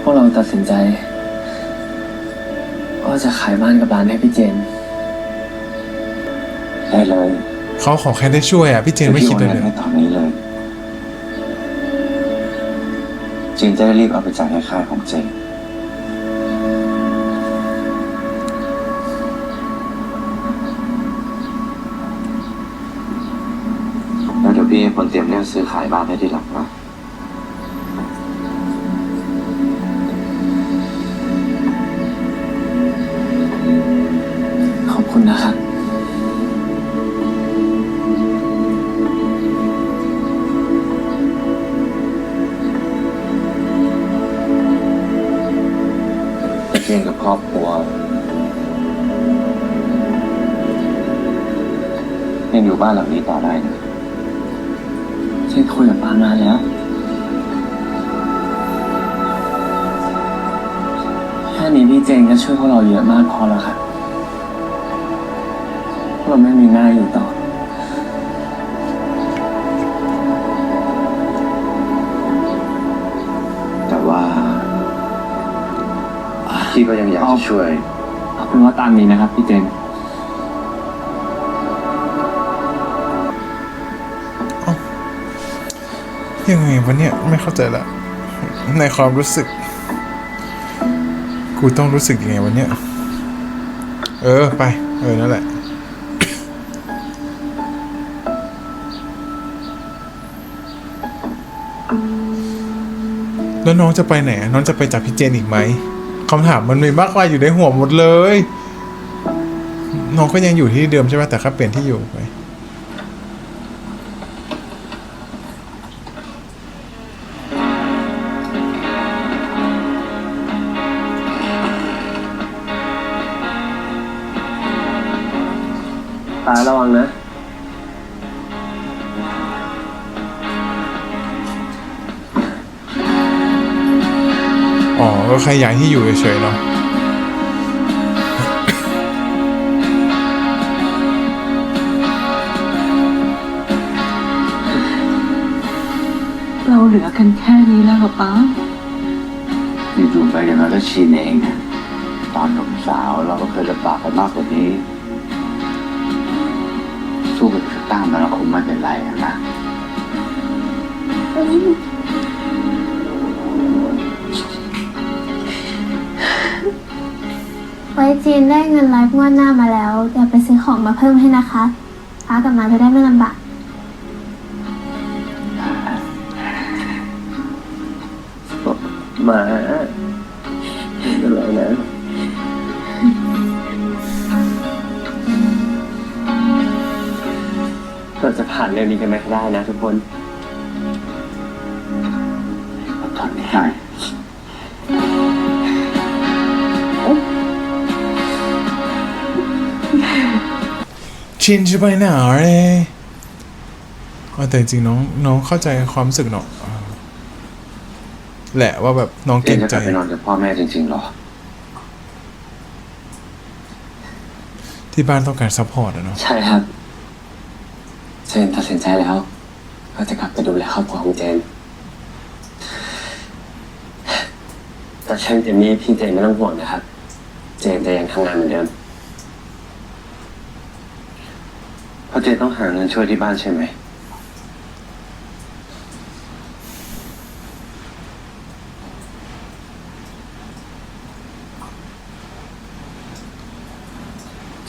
พวกเราตัดสินใจว่าจะขายบ้านกับร้านให้พี่เจน ได้เลย เขาขอแค่ได้ช่วยอะพี่เจนไม่คิดเลย ให้ตอนนี้เลย เจนจะได้รีบเอาไปจ่ายให้ค่ายของเจน แล้วเดี๋ยวพี่ให้คนเตรียมเรื่องซื้อขายบ้านให้ที่หลังนะ คุณนะครับ แต่เจนกับครอบครัวยังอยู่บ้านหลังนี้ต่อได้นะ เช่นคุยกับป้านานแล้ว แค่นี้พี่เจนก็ช่วยพวกเราเยอะมากพอแล้วครับเราไม่มีหน้าอยู่ต่อ แต่ว่าพี่ก็ยังอยากจะช่วย เอาเป็นว่าตามนี้นะครับพี่เจน ยังไงวะเนี่ยไม่เข้าใจละในความรู้สึกกูต้องรู้สึกยังไงวะเนี่ยไปนั่นแหละแล้วน้องจะไปไหนน้องจะไปจับพี่เจนอีกไหมคำถามมันมีมากมายอยู่ในหัวหมดเลยน้องก็ยังอยู่ที่เดิมใช่ไหมแต่แค่เปลี่ยนที่อยู่ไป ตาระวังนะ อ๋อก็แค่ย้ายที่อยู่เฉยๆเนาะ เราเหลือกันแค่นี้แล้วเหรอป้า อยู่ๆไปอย่างนั้นก็ชินเองนะตอนหนุ่มสาวเราก็เคยลำบากกันมากกว่านี้ สู้กับสตั้งมันคงไม่เป็นไรนะ ไว้จีนได้เงินไลฟ์งวดหน้ามาแล้ว เดี๋ยวไปซื้อของมาเพิ่มให้นะคะป้ากับน้าจะได้ไม่ลำบาก มาเป็นไรนะเราจะผ่านเรื่องนี้กันไปได้นะทุกคน ตอนนี้ให้ ชินจะไปไหนแต่จริงๆน้องเข้าใจความรู้สึกเนาะแหละว่าแบบน้อง เจ เก่ น ง จะก ใจ ลับไปนอนกับพ่อแม่จริงๆหรอ ที่บ้านต้องการซัพพอร์ตอะเนาะ ใช่ครับ เจนตัดสินใจแล้วว่าจะกลับไปดูแลครอบครัวของเจน แต่เช่นเจนนี่พี่เจนไม่ต้องห่วงนะครับ เจนจะยังทำงานเหมือนเดิม เพราะเจนต้องหาเงินช่วยที่บ้านใช่ไหม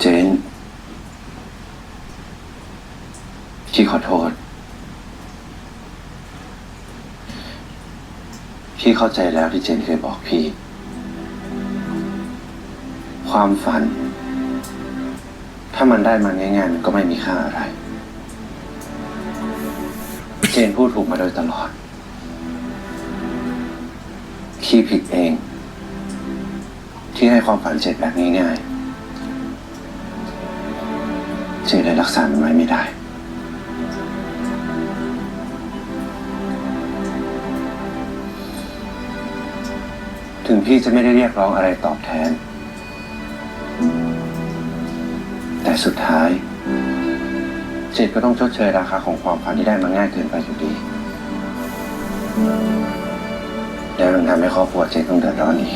เจน พี่ขอโทษ พี่เข้าใจแล้วที่เจนเคยบอกพี่ ความฝัน ถ้ามันได้มาง่ายๆมันก็ไม่มีค่าอะไร เจนพูดถูกมาโดยตลอด พี่ผิดเอง ที่ให้ความฝันเจนแบบง่ายๆ เจนเลยรักษามันไว้ไม่ได้ ถึงพี่จะไม่ได้เรียกร้องอะไรตอบแทน แต่สุดท้าย เจนก็ต้องชดเชยราคาของความฝันที่ได้มาง่ายเกินไปอยู่ดี แล้วมันทำให้ครอบครัวเจนต้องเดือดร้อนอีก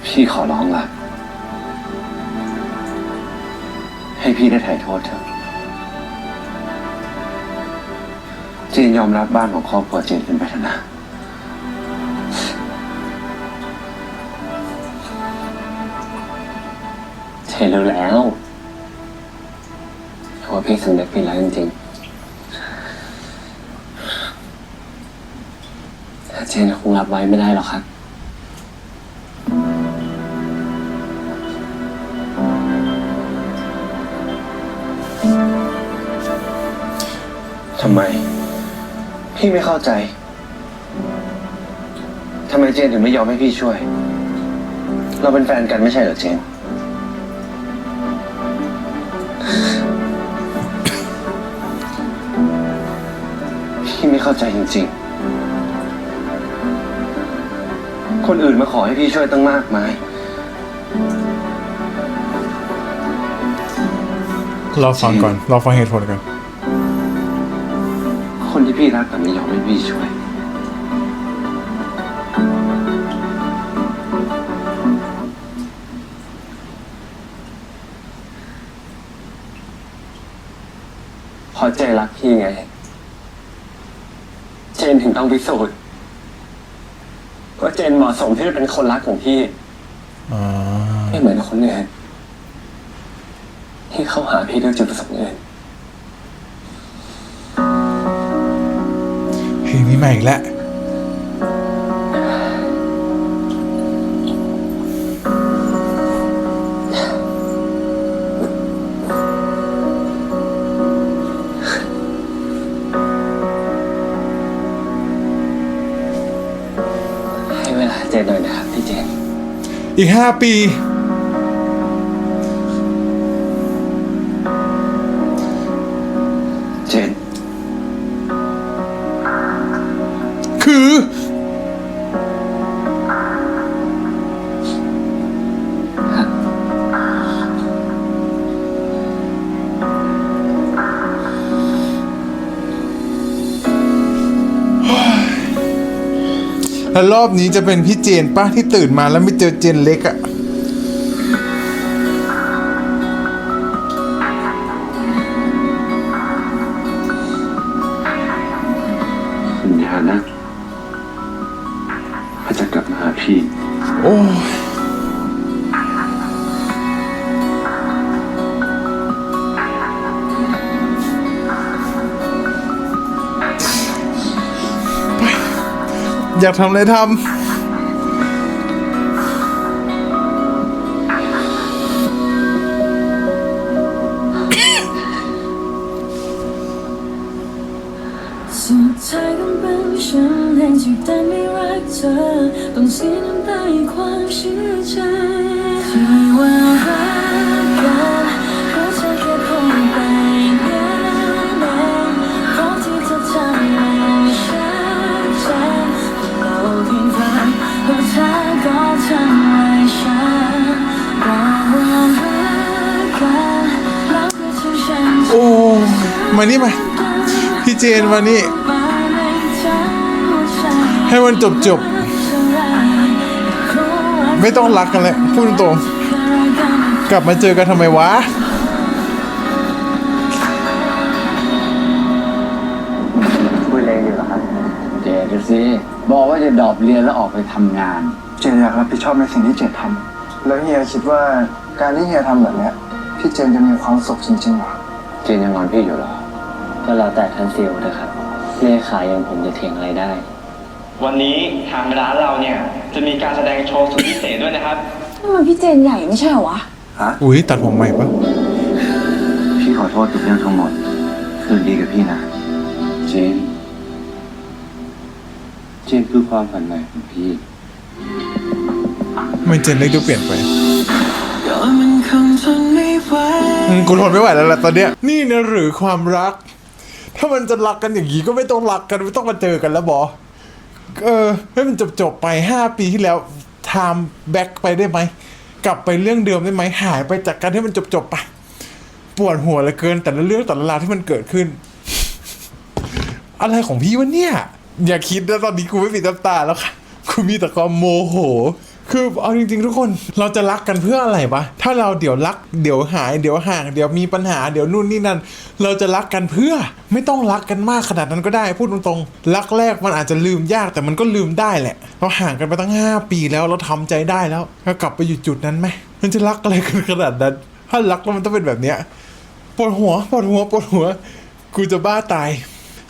พี่ขอร้องละให้พี่ได้ไถ่โทษเถอะ เจนยอมรับบ้านของครอบครัวเจนเป็นไปเถอะนะ เจนรู้แล้ว ถือว่าพี่สำนึกผิดแล้วจริงๆแต่เจนคงรับไว้ไม่ได้หรอกครับทำไมพี่ไม่เข้าใจทำไมเจนถึงไม่ยอมให้พี่ช่วยเราเป็นแฟนกันไม่ใช่เหรอเจนพี่ไม่เข้าใจจริงๆคนอื่นมาขอให้พี่ช่วยตั้งมากมายเราฟังก่อนเราฟังเหตุผลกัน คนที่พี่รักแต่ไม่ยอมให้พี่ช่วยพอเจนรักพี่ไงเจนถึงต้องพิสูจน์ว่าเจนเหมาะสมที่จะเป็นคนรักของพี่ไม่เหมือนคนอื่นที่เข้าหาพี่ด้วยจุดประสงค์อื่นเพลงนี้มาอีกแล้วให้เวลาเจนหน่อยนะครับพี่เจนอีก5 ปีเจนคือแล้วรอบนี้จะเป็นพี่เจนป่ะที่ตื่นมาแล้วไม่เจอเจนเล็กอะสัญญานะว่าจะกลับมาหาพี่ โอ้อยากทำอะไรทำสุดท้ายก็เป็นฉันเองที่ได้ไม่รักเธอต้องเสียน้ำตาให้ความเชื่อใจที่ว่ารักกันเพราะเธอแค่พูดไปงั้นเองเพราะที่เธอทำให้ฉันเจ็บเราที่ฝันเพราะเธอก็ทำให้ฉันบอกว่ารักกันแล้วก็ที่ฉัน โอ้มานี่มาพี่เจนมานี่ให้มันจบไม่ต้องรักกันแล้วพูดตรงๆกลับมาเจอกันทำไมวะคุยอะไรอยู่เหรอครับเจนสิบอกว่าจะดรอปเรียนแล้วออกไปทำงาน เจนอยากรับผิดชอบในสิ่งที่เจนทำแล้วเฮียคิดว่าการที่เฮียทำแบบเนี้ยพี่เจนจะมีความสุขจริงๆหรอ เจนยังงอนพี่อยู่เหรอก็แล้วแต่ท่านซิลนะครับเลขาอย่างผมจะเถียงอะไรได้ วันนี้ทางร้านเราเนี่ยจะมีการแสดงโชว์สุดพิเศษด้วยนะครับ ทำไมพี่เจนใหญ่ไม่ใช่เหรอวะ อุ้ยตัดผมใหม่ปะ พี่ขอโทษทุกเรื่องทั้งหมดคืนดีกับพี่นะเจนคือความฝันใหม่ของพี่ ไม่เจนเล็กดูเปลี่ยนไป ก็มันคงทนไม่ไหว กูทนไม่ไหวแล้วแหละตอนเนี้ยนี่นะหรือความรัก ถ้ามันจะรักกันอย่างนี้ก็ไม่ต้องรักกันไม่ต้องมาเจอกันแล้วบอให้มันจบไป5 ปีที่แล้วไทม์แบ็กไปได้ไหมกลับไปเรื่องเดิมได้ไหมหายไปจากกันให้มันจบไปปวดหัวเหลือเกินแต่ละเรื่องแต่ละราวที่มันเกิดขึ้น อะไรของพี่วะเนี่ยอย่าคิดนะตอนนี้กูไม่มีน้ำตาแล้วค่ะกูมีแต่ความโมโหคือเอาจริงๆทุกคนเราจะรักกันเพื่ออะไรปะถ้าเราเดี๋ยวรักเดี๋ยวหายเดี๋ยวห่างเดี๋ยวมีปัญหาเดี๋ยวนู่นนี่นั่นเราจะรักกันเพื่อไม่ต้องรักกันมากขนาดนั้นก็ได้พูดตรงๆรักแรกมันอาจจะลืมยากแต่มันก็ลืมได้แหละเราห่างกันมาตั้ง5 ปีแล้วเราทำใจได้แล้วก็กลับไปอยู่จุดนั้นไหมมันจะรักอะไรกันขนาดนั้นถ้ารักแล้วมันต้องเป็นแบบเนี้ย ปวดหัวกูจะบ้าตาย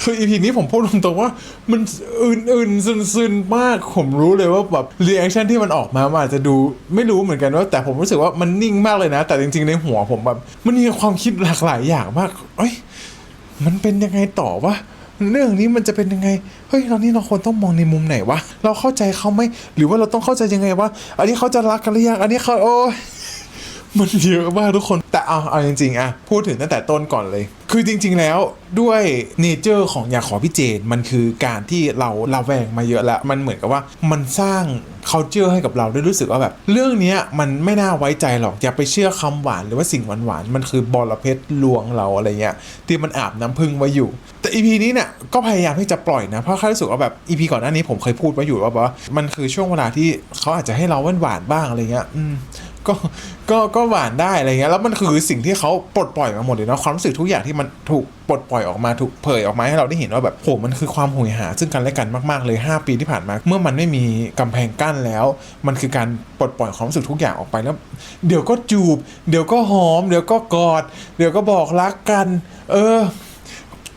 คืออีพีนี้ผมพูดตรงๆว่ามันอื่นซึนมากผมรู้เลยว่าแบบรีแอคชั่นที่มันออกมาอาจจะดูไม่รู้เหมือนกันว่าแต่ผมรู้สึกว่ามันนิ่งมากเลยนะแต่จริงๆในหัวผมแบบมันมีความคิดหลากหลายอย่างมากเอ้ยมันเป็นยังไงต่อวะเรื่องนี้มันจะเป็นยังไงเฮ้ยเราควรต้องมองในมุมไหนวะเราเข้าใจเขาไหมหรือว่าเราต้องเข้าใจยังไงวะอันนี้เขาจะรักกันหรือยังอันนี้เขาโอ้ยมันเยอะมากทุกคนแต่เอาจริงๆพูดถึงตั้งแต่ต้นก่อนเลยคือจริงๆแล้วด้วยเนเจอร์ของอยากขอพี่เจนมันคือการที่เราแวงมาเยอะแล้วมันเหมือนกับว่ามันสร้าง culture ให้กับเราได้รู้สึกว่าแบบเรื่องนี้มันไม่น่าไว้ใจหรอกอย่าไปเชื่อคำหวานหรือว่าสิ่งหวานๆมันคือบอระเพ็ดลวงเราอะไรเงี้ยที่มันอาบน้ำพึ่งไว้อยู่แต่ EP นี้เนี่ยก็พยายามที่จะปล่อยนะเพราะแค่รู้สึกว่าแบบ EP ก่อนหน้านี้ผมเคยพูดไว้อยู่ว่ามันคือช่วงเวลาที่เขาอาจจะให้เราหวานบ้างอะไรเงี้ยก็หวานได้อะไรเงี้ยแล้วมันคือสิ่งที่เขาปลดปล่อยมาหมดเลยเนาะความรู้สึกทุกอย่างที่มันถูกปลดปล่อยออกมาถูกเผยออกมาให้เราได้เห็นว่าแบบโหมันคือความหุยหาซึ่งกันและกันมากๆเลย5ปีที่ผ่านมาเมื่อมันไม่มีกำแพงกั้นแล้วมันคือการปลดปล่อยความรู้สึกทุกอย่างออกไปแล้วเดี๋ยวก็จูบเดี๋ยวก็หอมเดี๋ยวก็กอดเดี๋ยวก็บอกรักกั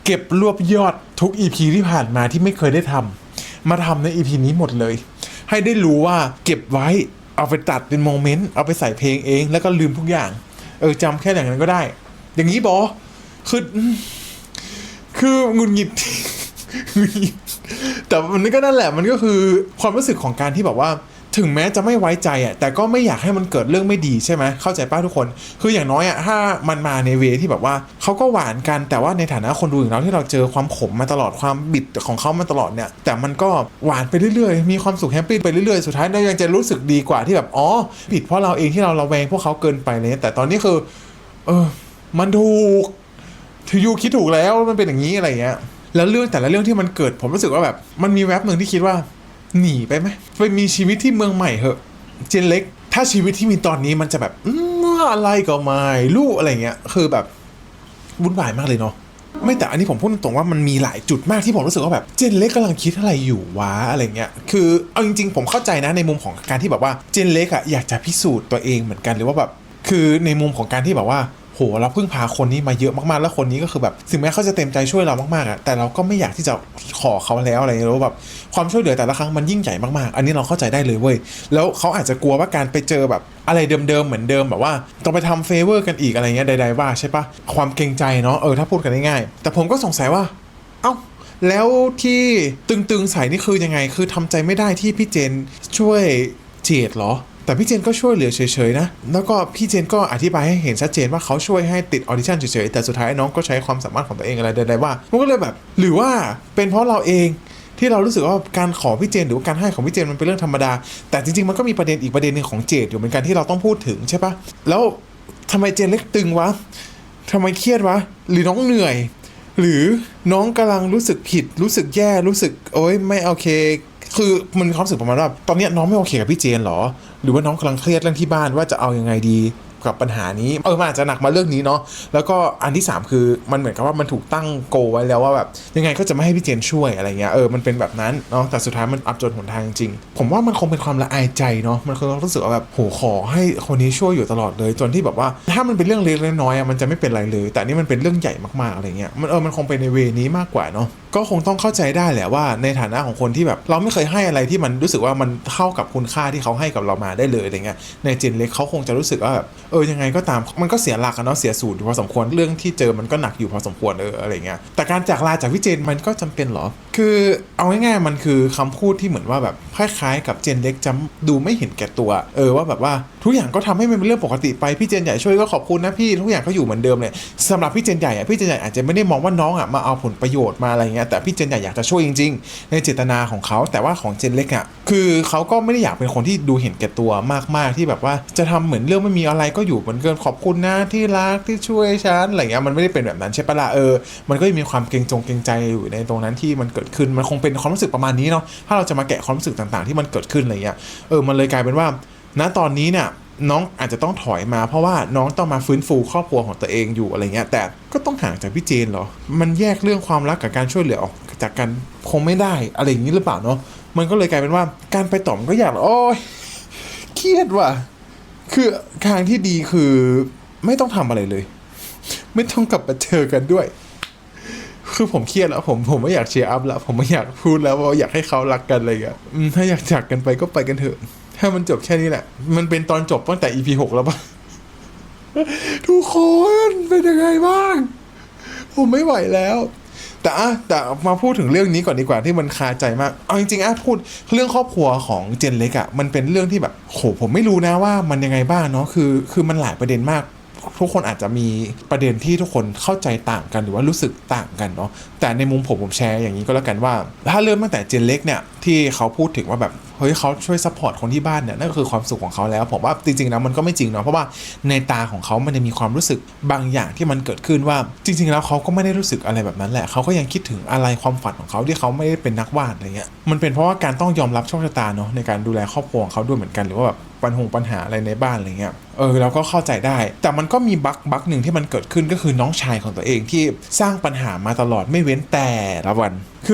นเก็บรวบยอดทุก EP ที่ผ่านมาที่ไม่เคยได้ทำมาทำใน EP นี้หมดเลยให้ได้รู้ว่าเก็บไว้เอาไปตัดเป็นโมเมนต์เอาไปใส่เพลงเองแล้วก็ลืมทุกอย่างจำแค่อย่างนั้นก็ได้อย่างนี้บอคือหงุดหงิด แต่มันก็นั่นแหละมันก็คือความรู้สึกของการที่แบบว่าถึงแม้จะไม่ไว้ใจแต่ก็ไม่อยากให้มันเกิดเรื่องไม่ดีใช่ไหมเข้าใจป้าทุกคนคืออย่างน้อยถ้ามันมาในเวที่แบบว่าเขาก็หวานกันแต่ว่าในฐานะคนดูอย่างเราที่เราเจอความขมมาตลอดความบิดของเขามาตลอดเนี่ยแต่มันก็หวานไปเรื่อยๆมีความสุขแฮปปี้ไปเรื่อยๆสุดท้ายเรายังจะรู้สึกดีกว่าที่แบบผิดเพราะเราเองที่เราระแวงพวกเขาเกินไปเลยแต่ตอนนี้คือมันถูกถือยูคิดถูกแล้วมันเป็นอย่างนี้อะไรเงี้ยแล้วเรื่องแต่ละเรื่องที่มันเกิดผมรู้สึกว่าแบบมันมีแวบหนึ่งที่คิดว่าหนีไปไหมไปมีชีวิตที่เมืองใหม่เหอะเจนเล็กถ้าชีวิตที่มีตอนนี้มันจะแบบอะไรก็ไม่รู้อะไรเงี้ยคือแบบวุ่นวายมากเลยเนาะไม่แต่อันนี้ผมพูดตรงๆว่ามันมีหลายจุดมากที่ผมรู้สึกว่าแบบเจนเล็กกำลังคิดอะไรอยู่วะอะไรเงี้ยคือเอาจริงๆผมเข้าใจนะในมุมของการที่แบบว่าเจนเล็กอยากจะพิสูจน์ตัวเองเหมือนกันหรือว่าแบบคือในมุมของการที่แบบว่าโหเราเพิ่งพาคนนี้มาเยอะมากๆแล้วคนนี้ก็คือแบบถึงแม้เขาจะเต็มใจช่วยเรามากๆแต่เราก็ไม่อยากที่จะขอเขาแล้วอะไรแล้วแบบความช่วยเหลือแต่ละครั้งมันยิ่งใหญ่มากๆอันนี้เราเข้าใจได้เลยเว้ยแล้วเขาอาจจะกลัวว่าการไปเจอแบบอะไรเดิมๆเหมือนเดิมแบบว่าต้องไปทำเฟเวอร์กันอีกอะไรเงี้ยใดๆว่าใช่ปะความเกรงใจเนาะถ้าพูดกันง่ายๆแต่ผมก็สงสัยว่าแล้วที่ตึงๆใส่นี่คือยังไงคือทำใจไม่ได้ที่พี่เจนช่วยเจดเหรอแต่พี่เจนก็ช่วยเหลือเฉยๆนะแล้วก็พี่เจนก็อธิบายให้เห็นชัดเจนว่าเขาช่วยให้ติดออดิชั่นเฉยๆแต่สุดท้ายน้องก็ใช้ความสามารถของตัวเองอะไรใดๆว่ามันก็เลยแบบหรือว่าเป็นเพราะเราเองที่เรารู้สึกว่าการขอพี่เจนหรือการให้ของพี่เจนมันเป็นเรื่องธรรมดาแต่จริงๆมันก็มีประเด็นอีกประเด็นนึงของเจดอยู่เหมือนกันที่เราต้องพูดถึงใช่ปะแล้วทำไมเจนเล็กตึงวะทำไมเครียดวะหรือน้องเหนื่อยหรือน้องกำลังรู้สึกผิดรู้สึกแย่รู้สึกโอ๊ยไม่โอเคคือมันความรู้สึกประมาณว่าตอนนี้น้องไม่โอเคกับพี่เจนหรอหรือว่าน้องกำลังเครียดเรื่องที่บ้านว่าจะเอายังไงดีกับปัญหานี้มันอาจจะหนักมาเรื่องนี้เนาะแล้วก็อันที่3คือมันเหมือนกับว่ามันถูกตั้งโกไว้แล้วว่าแบบยังไงก็จะไม่ให้พี่เจนช่วยอะไรเงี้ยมันเป็นแบบนั้นเนาะแต่สุดท้ายมันอับจนหนทางจริงผมว่ามันคงเป็นความละอายใจเนาะมันคงรู้สึกว่าแบบโหขอให้คนนี้ช่วยอยู่ตลอดเลยจนที่แบบว่าถ้ามันเป็นเรื่องเล็กน้อยมันจะไม่เป็นไรเลยแต่นี่มันเป็นเรื่องใหญ่มากๆอะไรเงี้ยมันคงเป็นในเวนี้มากกว่าเนาะก็คงต้องเข้าใจได้แหละว่าในฐานะของคนที่แบบเราไม่เคยให้อะไรที่มันรู้สึกว่ามันเท่ากับคุณค่าที่เขาให้กับเรามาได้เลยอะไรเงี้ยในเจนเล็กเขาคงจะรู้สึกว่าแบบยังไงก็ตามมันก็เสียหลักเนาะเสียสูตรพอสมควรเรื่องที่เจอมันก็หนักอยู่พอสมควรอะไรเงี้ยแต่การจากลาจากพี่เจนมันก็จำเป็นเหรอคือเอาง่ายๆมันคือคำพูดที่เหมือนว่าแบบคล้ายๆกับเจนเล็กจะดูไม่เห็นแก่ตัวว่าแบบว่าทุกอย่างก็ทำให้มันเป็นเรื่องปกติไปพี่เจนใหญ่ช่วยก็ขอบคุณนะพี่ทุกอย่างก็อยู่เหมือนเดิมเลยสำหรับพี่เจนใหญ่พี่เจนใหญ่อาจจะไม่ได้มองว่าน้องมาเอาผลประโยชน์มาอะไรเงี้ยแต่พี่เจนใหญ่อยากจะช่วยจริงๆในเจตนาของเขาแต่ว่าของเจนเล็กคือเขาก็ไม่ได้อยากเป็นคนที่ดูเห็นแก่ตัวมากๆที่แบบว่าจะทำเหมือนเรื่องไม่มีอะไรก็อยู่เหมือนเกินขอบคุณนะที่รักที่ช่วยฉันอะไรเงี้ยมันไม่ได้เป็นแบบนั้นใช่ปะล่ะมันก็มีความเกรงใจอยู่ในตรงนั้นที่มันเกิดขึ้นมันคงเป็นความรู้สึกประมาณนี้เนาะถ้าเราจะมาแกะความรู้สึกต่างๆที่มันเกิดขึ้นอะไรเงี้ยมันเลยกลายเป็นว่าณตอนนี้เนี่ยน้องอาจจะต้องถอยมาเพราะว่าน้องต้องมาฟื้นฟูครอบครัวของตัวเองอยู่อะไรเงี้ยแต่ก็ต้องห่างจากพี่เจนเหรอมันแยกเรื่องความรักกับการช่วยเหลือออกจากกันคงไม่ได้อะไรอย่างนี้หรือเปล่าเนาะมันก็เลยกลายเป็นว่าการไปต่อมันก็อยากเครียดว่ะคือทางที่ดีคือไม่ต้องทำอะไรเลย ไม่ต้องกลับมาเจอกันด้วย คือผมเครียดแล้วผมไม่อยากเชียร์อัพแล้วผมไม่อยากพูดแล้วว่าอยากให้เขารักกันอะไรอย่างเงี้ยถ้าอยากจากกันไปก็ไปกันเถอะถ้ามันจบแค่นี้แหละมันเป็นตอนจบตั้งแต่ EP 6 แล้วป่ะ ทุกคนเป็นยังไงบ้างผมไม่ไหวแล้วแต่มาพูดถึงเรื่องนี้ก่อนดีกว่าที่มันคาใจมากเอาจริงๆพูดเรื่องครอบครัวของเจนเล็กอะมันเป็นเรื่องที่แบบโหผมไม่รู้นะว่ามันยังไงบ้างเนาะคือมันหลายประเด็นมากทุกคนอาจจะมีประเด็นที่ทุกคนเข้าใจต่างกันหรือว่ารู้สึกต่างกันเนาะแต่ในมุมผมแชร์อย่างนี้ก็แล้วกันว่าถ้าเริ่มตั้งแต่เจนเล็กเนี่ยที่เขาพูดถึงว่าแบบเฮ้ยเขาช่วยซัพพอร์ตคนที่บ้านเนี่ยนั่นก็คือความสุขของเขาแล้วผมว่าจริงๆแล้วมันก็ไม่จริงเนาะเพราะว่าในตาของเขามันจะมีความรู้สึกบางอย่างที่มันเกิดขึ้นว่าจริงๆแล้วเขาก็ไม่ได้รู้สึกอะไรแบบนั้นแหละเขาก็ยังคิดถึงอะไรความฝันของเขาที่เขาไม่ได้เป็นนักวาดอะไรเงี้ยมันเป็นเพราะว่าการต้องยอมรับโชคชะตาเนาะในการดูแลครอบครัวของเขาด้วยเหมือนกันหรือว่าแบบปัญหาอะไรในบ้านอะไรเงี้ยเราก็เข้าใจได้แต่มันก็มีบั๊กหนึ่งที่มันเกิดขึ้นก็คือน้องชายของตัวเองที่สร้างปัญหามาตลอดไม่เว้นแต่ละวันคื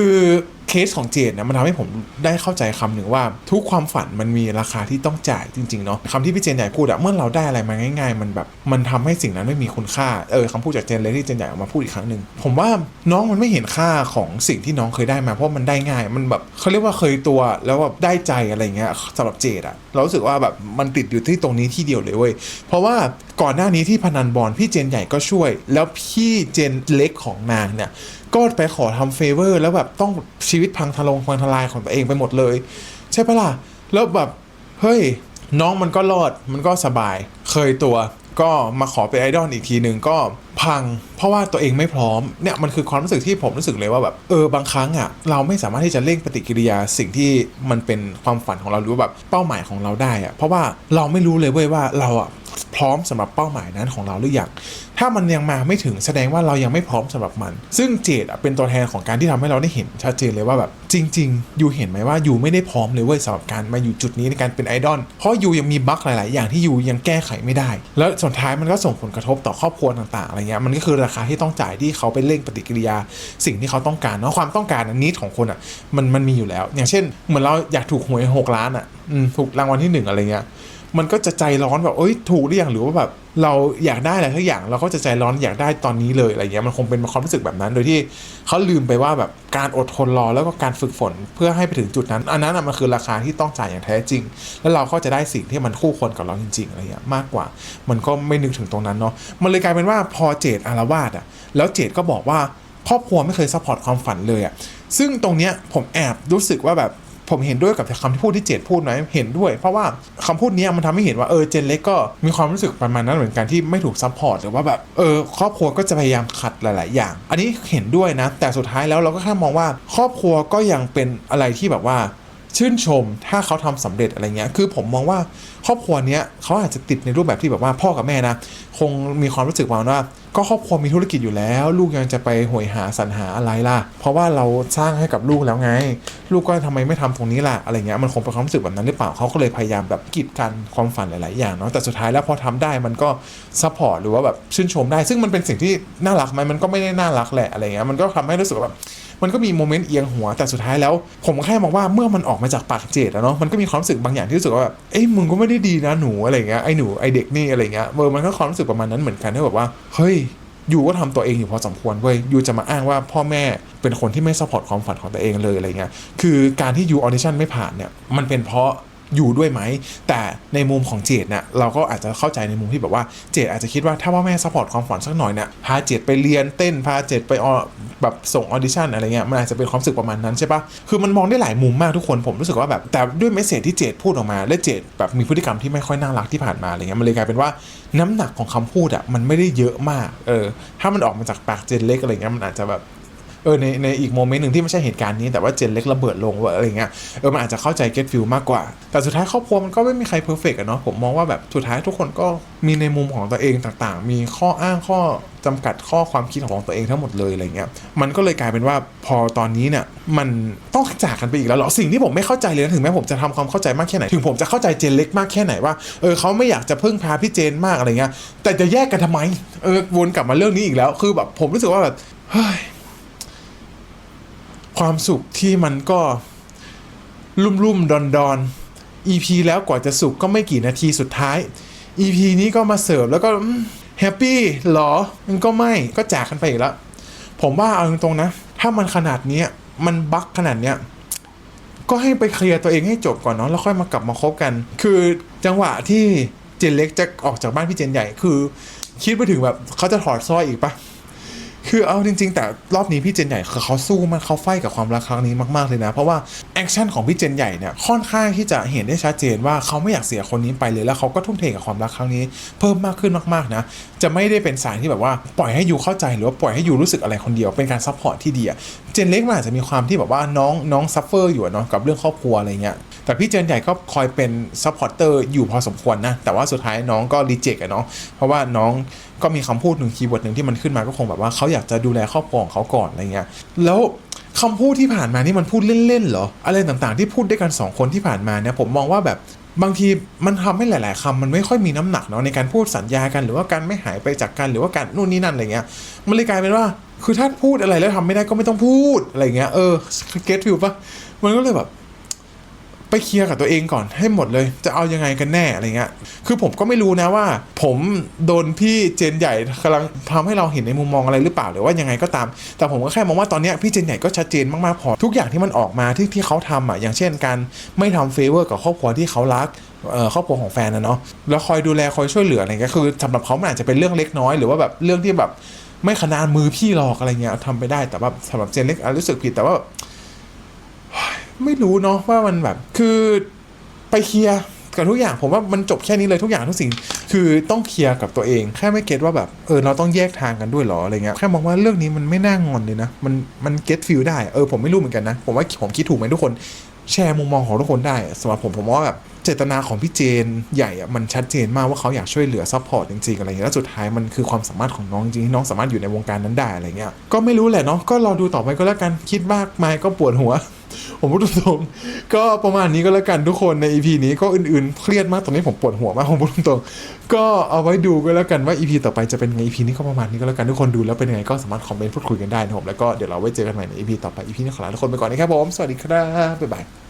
อเคสของเจนนะมันทำให้ผมได้เข้าใจคำหนึ่งว่าทุกความฝันมันมีราคาที่ต้องจ่ายจริงๆเนาะคำที่พี่เจนใหญ่พูดอะเมื่อเราได้อะไรมาง่ายๆมันแบบมันทำให้สิ่งนั้นไม่มีคุณค่าคำพูดจากเจนเลยที่เจนใหญ่ออกมาพูดอีกครั้งหนึ่งผมว่าน้องมันไม่เห็นค่าของสิ่งที่น้องเคยได้มาเพราะมันได้ง่ายมันแบบเขาเรียกว่าเคยตัวแล้วแบบได้ใจอะไรเงี้ยสำหรับเจนอะเรารู้สึกว่าแบบมันติดอยู่ที่ตรงนี้ที่เดียวเลยเว้ยเพราะว่าก่อนหน้านี้ที่พนันบอลพี่เจนใหญ่ก็ช่วยแล้วพี่เจนเล็กของนางเนี่ยก็ไปขอทำเฟเวอร์แล้วแบบต้องชีวิตพังทลายของตัวเองไปหมดเลยใช่ปะล่ะแล้วแบบเฮ้ยน้องมันก็รอดมันก็สบายเคยตัวก็มาขอเป็นไอดอลอีกทีหนึ่งก็พังเพราะว่าตัวเองไม่พร้อมเนี่ยมันคือความรู้สึกที่ผมรู้สึกเลยว่าแบบบางครั้งอ่ะเราไม่สามารถที่จะเร่งปฏิกิริยาสิ่งที่มันเป็นความฝันของเราหรือว่าแบบเป้าหมายของเราได้อ่ะเพราะว่าเราไม่รู้เลยเว้ยว่าเราอ่ะพร้อมสำหรับเป้าหมายนั้นของเราหรือยังถ้ามันยังมาไม่ถึงแสดงว่าเรายังไม่พร้อมสำหรับมันซึ่งเจดเป็นตัวแทนของการที่ทำให้เราได้เห็นชัดเจนเลยว่าแบบจริงๆยูเห็นไหมว่ายูไม่ได้พร้อมเลยเว้ยสำหรับการมาอยู่จุดนี้ในการเป็นไอดอลเพราะยูยังมีบั๊กหลายๆอย่างที่ยูยังแก้ไขไม่ได้แล้วสุดท้ายมันก็ส่งผลกระทบต่อครอบครัวต่างๆอะไรเงี้ยมันก็คือราคาที่ต้องจ่ายที่เขาไปเร่งปฏิกิริยาสิ่งที่เขาต้องการเนาะความต้องการนิดของคนอ่ะมันมีอยู่แล้วอย่างเช่นเหมือนเราอยากถูกหวย6 ล้านอ่ะถูกรางวัลที่1อะไรเงี้ยมันก็จะใจร้อนแบบถูกหรือยังหรือว่าแบบเราอยากได้อะไรทุกอย่างเราก็จะใจร้อนอยากได้ตอนนี้เลยอะไรเงี้ยมันคงเป็นความรู้สึกแบบนั้นโดยที่เขาลืมไปว่าแบบการอดทนรอแล้วก็การฝึกฝนเพื่อให้ไปถึงจุดนั้นอันนั้นมันคือราคาที่ต้องจ่ายอย่างแท้จริงแล้วเราก็จะได้สิ่งที่มันคู่ควรกับเราจริงๆอะไรเงี้ยมากกว่ามันก็ไม่นึกถึงตรงนั้นเนาะมันเลยกลายเป็นว่าพอเจดอาละวาดอ่ะแล้วเจดก็บอกว่าครอบครัวไม่เคยซัพพอร์ตความฝันเลยอ่ะซึ่งตรงเนี้ยผมแอบรู้สึกว่าแบบผมเห็นด้วยกับคำที่พูดที่เจดพูดนะเห็นด้วยเพราะว่าคำพูดนี้มันทำให้เห็นว่าเจนเล็กก็มีความรู้สึกประมาณนั้นเหมือนกันที่ไม่ถูกซัพพอร์ตหรือว่าแบบครอบครัวก็จะพยายามขัดหลายๆอย่างอันนี้เห็นด้วยนะแต่สุดท้ายแล้วเราก็แค่มองว่าครอบครัวก็ยังเป็นอะไรที่แบบว่าชื่นชมถ้าเขาทำสำเร็จอะไรเงี้ยคือผมมองว่าครอบครัวเนี้ยเขาอาจจะติดในรูปแบบที่แบบว่าพ่อกับแม่นะคงมีความรู้สึกว่าก็ครอบครัวมีธุรกิจอยู่แล้วลูกยังจะไปหวยหาสรรหาอะไรล่ะเพราะว่าเราสร้างให้กับลูกแล้วไงลูกก็ทำไมไม่ทำตรงนี้ล่ะอะไรเงี้ยมันคงเป็นความรู้สึกแบบนั้นหรือเปล่าเขาก็เลยพยายามแบบกีดกันความฝันหลายๆอย่างเนาะแต่สุดท้ายแล้วพอทำได้มันก็ซัพพอร์ตหรือว่าแบบชื่นชมได้ซึ่งมันเป็นสิ่งที่น่ารักไหมมันก็ไม่ได้น่ารักแหละอะไรเงี้ยมันก็ทำให้รู้สึกแบบมันก็มีโมเมนต์เอียงหัวแต่สุดท้ายแล้วผมแค่มองว่าเมื่อมันออกมาจากปากเจดแล้วเนาะมันก็มีความรู้สึกบางอย่างที่รู้สึกว่าแบบมึงก็ไม่ได้ดีนะหนูอะไรเงี้ยหนูไอเด็กนี่อะไรเงี้ยมันก็ความรู้สึกประมาณนั้นเหมือนกันที่แบบว่าเฮ้ยยูก็ทำตัวเองอยู่พอสมควรเว้ยยูจะมาอ้างว่าพ่อแม่เป็นคนที่ไม่ซัพพอร์ตความฝันของตัวเองเลยอะไรเงี้ยคือการที่ยูออดิชั่นไม่ผ่านเนี่ยมันเป็นเพราะอยู่ด้วยไหมแต่ในมุมของเจดเนี่ยเราก็อาจจะเข้าใจในมุมที่แบบว่าเจดอาจจะคิดว่าถ้าพ่อแม่ซัพพอร์ตความฝันสักหน่อยเนี่ยพาเจดไปเรียนเต้นพาเจดไปแบบส่งออดิชั่นอะไรเงี้ยมันอาจจะเป็นความรู้สึกประมาณนั้นใช่ปะคือมันมองได้หลายมุมมากทุกคนผมรู้สึกว่าแบบแต่ด้วยเมสเสจที่เจดพูดออกมาและเจดแบบมีพฤติกรรมที่ไม่ค่อยน่ารักที่ผ่านมาอะไรเงี้ยมันเลยกลายเป็นว่าน้ำหนักของคำพูดอ่ะมันไม่ได้เยอะมากถ้ามันออกมาจากปากเจนเล็กอะไรเงี้ยมันอาจจะแบบในอีกโมเมนต์หนึ่งที่ไม่ใช่เหตุการณ์นี้แต่ว่าเจนเล็กระเบิดลงว่าอะไรเงี้ยมันอาจจะเข้าใจเก็ตฟิลมากกว่าแต่สุดท้ายครอบครัวมันก็ไม่มีใครเพอร์เฟกต์อะเนาะผมมองว่าแบบสุดท้ายทุกคนก็มีในมุมของตัวเองต่างๆมีข้ออ้างข้อจำกัดข้อความคิดของตัวเองทั้งหมดเลยอะไรเงี้ยมันก็เลยกลายเป็นว่าพอตอนนี้เนี่ยมันต้องจากกันไปอีกแล้วเหรอสิ่งที่ผมไม่เข้าใจเลยนะถึงแม้ผมจะทำความเข้าใจมากแค่ไหนถึงผมจะเข้าใจเจนเล็กมากแค่ไหนว่าเขาไม่อยากจะพึ่งพาพี่เจนมากอะไรเงี้ยแต่จะแยกกันทำไมวนกลับมาเรื่องนี้อีกแล้วคือแบบผมรู้สึกว่าแบบเฮ้ยความสุขที่มันก็ลุ่มดอน EP แล้วกว่าจะสุขก็ไม่กี่นาทีสุดท้าย EP นี้ก็มาเสิร์ฟแล้วก็ แฮปปี้หรอมันก็ไม่ก็จากกันไปอีกแล้วผมว่าเอาตรงๆนะถ้ามันขนาดนี้มันบั๊กขนาดเนี้ยก็ให้ไปเคลียร์ตัวเองให้จบก่อนเนาะแล้วค่อยมากลับมาคบกันคือจังหวะที่เจนเล็กจะออกจากบ้านพี่เจนใหญ่คือคิดไปถึงแบบเขาจะถอดสร้อยอีกปะคือเอาจริงๆแต่รอบนี้พี่เจนใหญ่เขาสู้มันเขาไฟกับความรักครั้งนี้มากๆเลยนะเพราะว่าแอคชั่นของพี่เจนใหญ่เนี่ยค่อนข้างที่จะเห็นได้ชัดเจนว่าเขาไม่อยากเสียคนนี้ไปเลยแล้วเขาก็ทุ่มเทกับความรักครั้งนี้เพิ่มมากขึ้นมากๆนะจะไม่ได้เป็นสายที่แบบว่าปล่อยให้ยูเข้าใจหรือว่าปล่อยให้ยูรู้สึกอะไรคนเดียวเป็นการซัพพอร์ตที่ดีอะเจนเล็กมันอาจจะมีความที่แบบว่าน้องซัฟเฟอร์อยู่เนาะกับเรื่องครอบครัวอะไรเงี้ยแต่พี่เจนใหญ่ก็คอยเป็นซัพพอร์เตอร์อยู่พอสมควรนะแต่ว่าสุดท้ายน้องก็รีเจ็คอะเนาะเพราะว่าน้องก็มีคำพูดหนึ่งคีย์เวิร์ดหนึ่งที่มันขึ้นมาก็คงแบบว่าเขาอยากจะดูแลครอบครัวของเขาก่อนอะไรเงี้ยแล้วคำพูดที่ผ่านมานี่มันพูดเล่นๆเหรออะไรต่างๆที่พูดด้วยกัน2คนที่ผ่านมาเนี่ยผมมองว่าแบบบางทีมันทำให้หลายๆคำมันไม่ค่อยมีน้ำหนักเนาะในการพูดสัญญากันหรือว่าการไม่หายไปจากกันหรือว่าการนู่นนี่นั่นอะไรเงี้ยมันเลยกลายเป็นว่าคือถ้าพูดอะไรแล้วทำไม่ได้ก็ไม่ต้องพูดอะไรเงี้ยเก็ตฟิลปะมันก็เลยแบบไปเคลียร์กับตัวเองก่อนให้หมดเลยจะเอายังไงกันแน่อะไรเงี้ยคือผมก็ไม่รู้นะว่าผมโดนพี่เจนใหญ่กำลังทำให้เราเห็นในมุมมองอะไรหรือเปล่าหรือว่ายังไงก็ตามแต่ผมก็แค่มองว่าตอนนี้พี่เจนใหญ่ก็ชัดเจนมากๆพอทุกอย่างที่มันออกมาที่เขาทำอ่ะอย่างเช่นการไม่ทำเฟเวอร์กับครอบครัวที่เขารักครอบครัวของแฟนนะเนาะแล้วคอยดูแลคอยช่วยเหลืออะไรเงี้ยคือสำหรับเขามันอาจจะเป็นเรื่องเล็กน้อยหรือว่าแบบเรื่องที่แบบไม่ขนาดมือพี่หรอกอะไรเงี้ยทำไปได้แต่ว่าสำหรับเจนเล็กรู้สึกผิดแต่ว่าไม่รู้เนาะว่ามันแบบคือไปเคลียร์กับทุกอย่างผมว่ามันจบแค่นี้เลยทุกอย่างทุกสิ่งคือต้องเคลียร์กับตัวเองแค่ไม่เก็ตว่าแบบเราต้องแยกทางกันด้วยหรออะไรเงี้ยแค่มองว่าเรื่องนี้มันไม่น่างอนเลยนะมันเก็ตฟิลได้ผมไม่รู้เหมือนกันนะผมว่าผมคิดถูกไหมทุกคนแชร์มุมมองของทุกคนได้สำหรับผมว่าแบบเจตนาของพี่เจนใหญ่อะมันชัดเจนมากว่าเขาอยากช่วยเหลือซัพพอร์ตจริงๆอะไรเงี้ยแล้วสุดท้ายมันคือความสามารถของน้องจริงที่น้องสามารถอยู่ในวงการนั้นได้อะไรเงี้ยก็ไม่รู้แหละเนาะก็รอดูต่อไปก็แล้วกันคิดมากมายก็ปวดหัวผมพูดตรงๆก็ประมาณนี้ก็แล้วกันทุกคนใน EP นี้ก็อื่นๆเครียดมากตอนนี้ผมปวดหัวมากผมพูดตรงๆก็เอาไว้ดูก็แล้วกันว่า EP ต่อไปจะเป็นไง EP นี้ก็ประมาณนี้ก็แล้วกันทุกคนดูแล้วเป็นยังไงก็สามารถคอมเมนต์พูดคุยกันได้นะครับแล้วก็เดี๋ยวเราไว้เจอกันใหม่ใน EP ต่อไป EP นี้ขอลาทุกคนไปก่อนนะครับผมสวัสดีครับบ๊ายบาย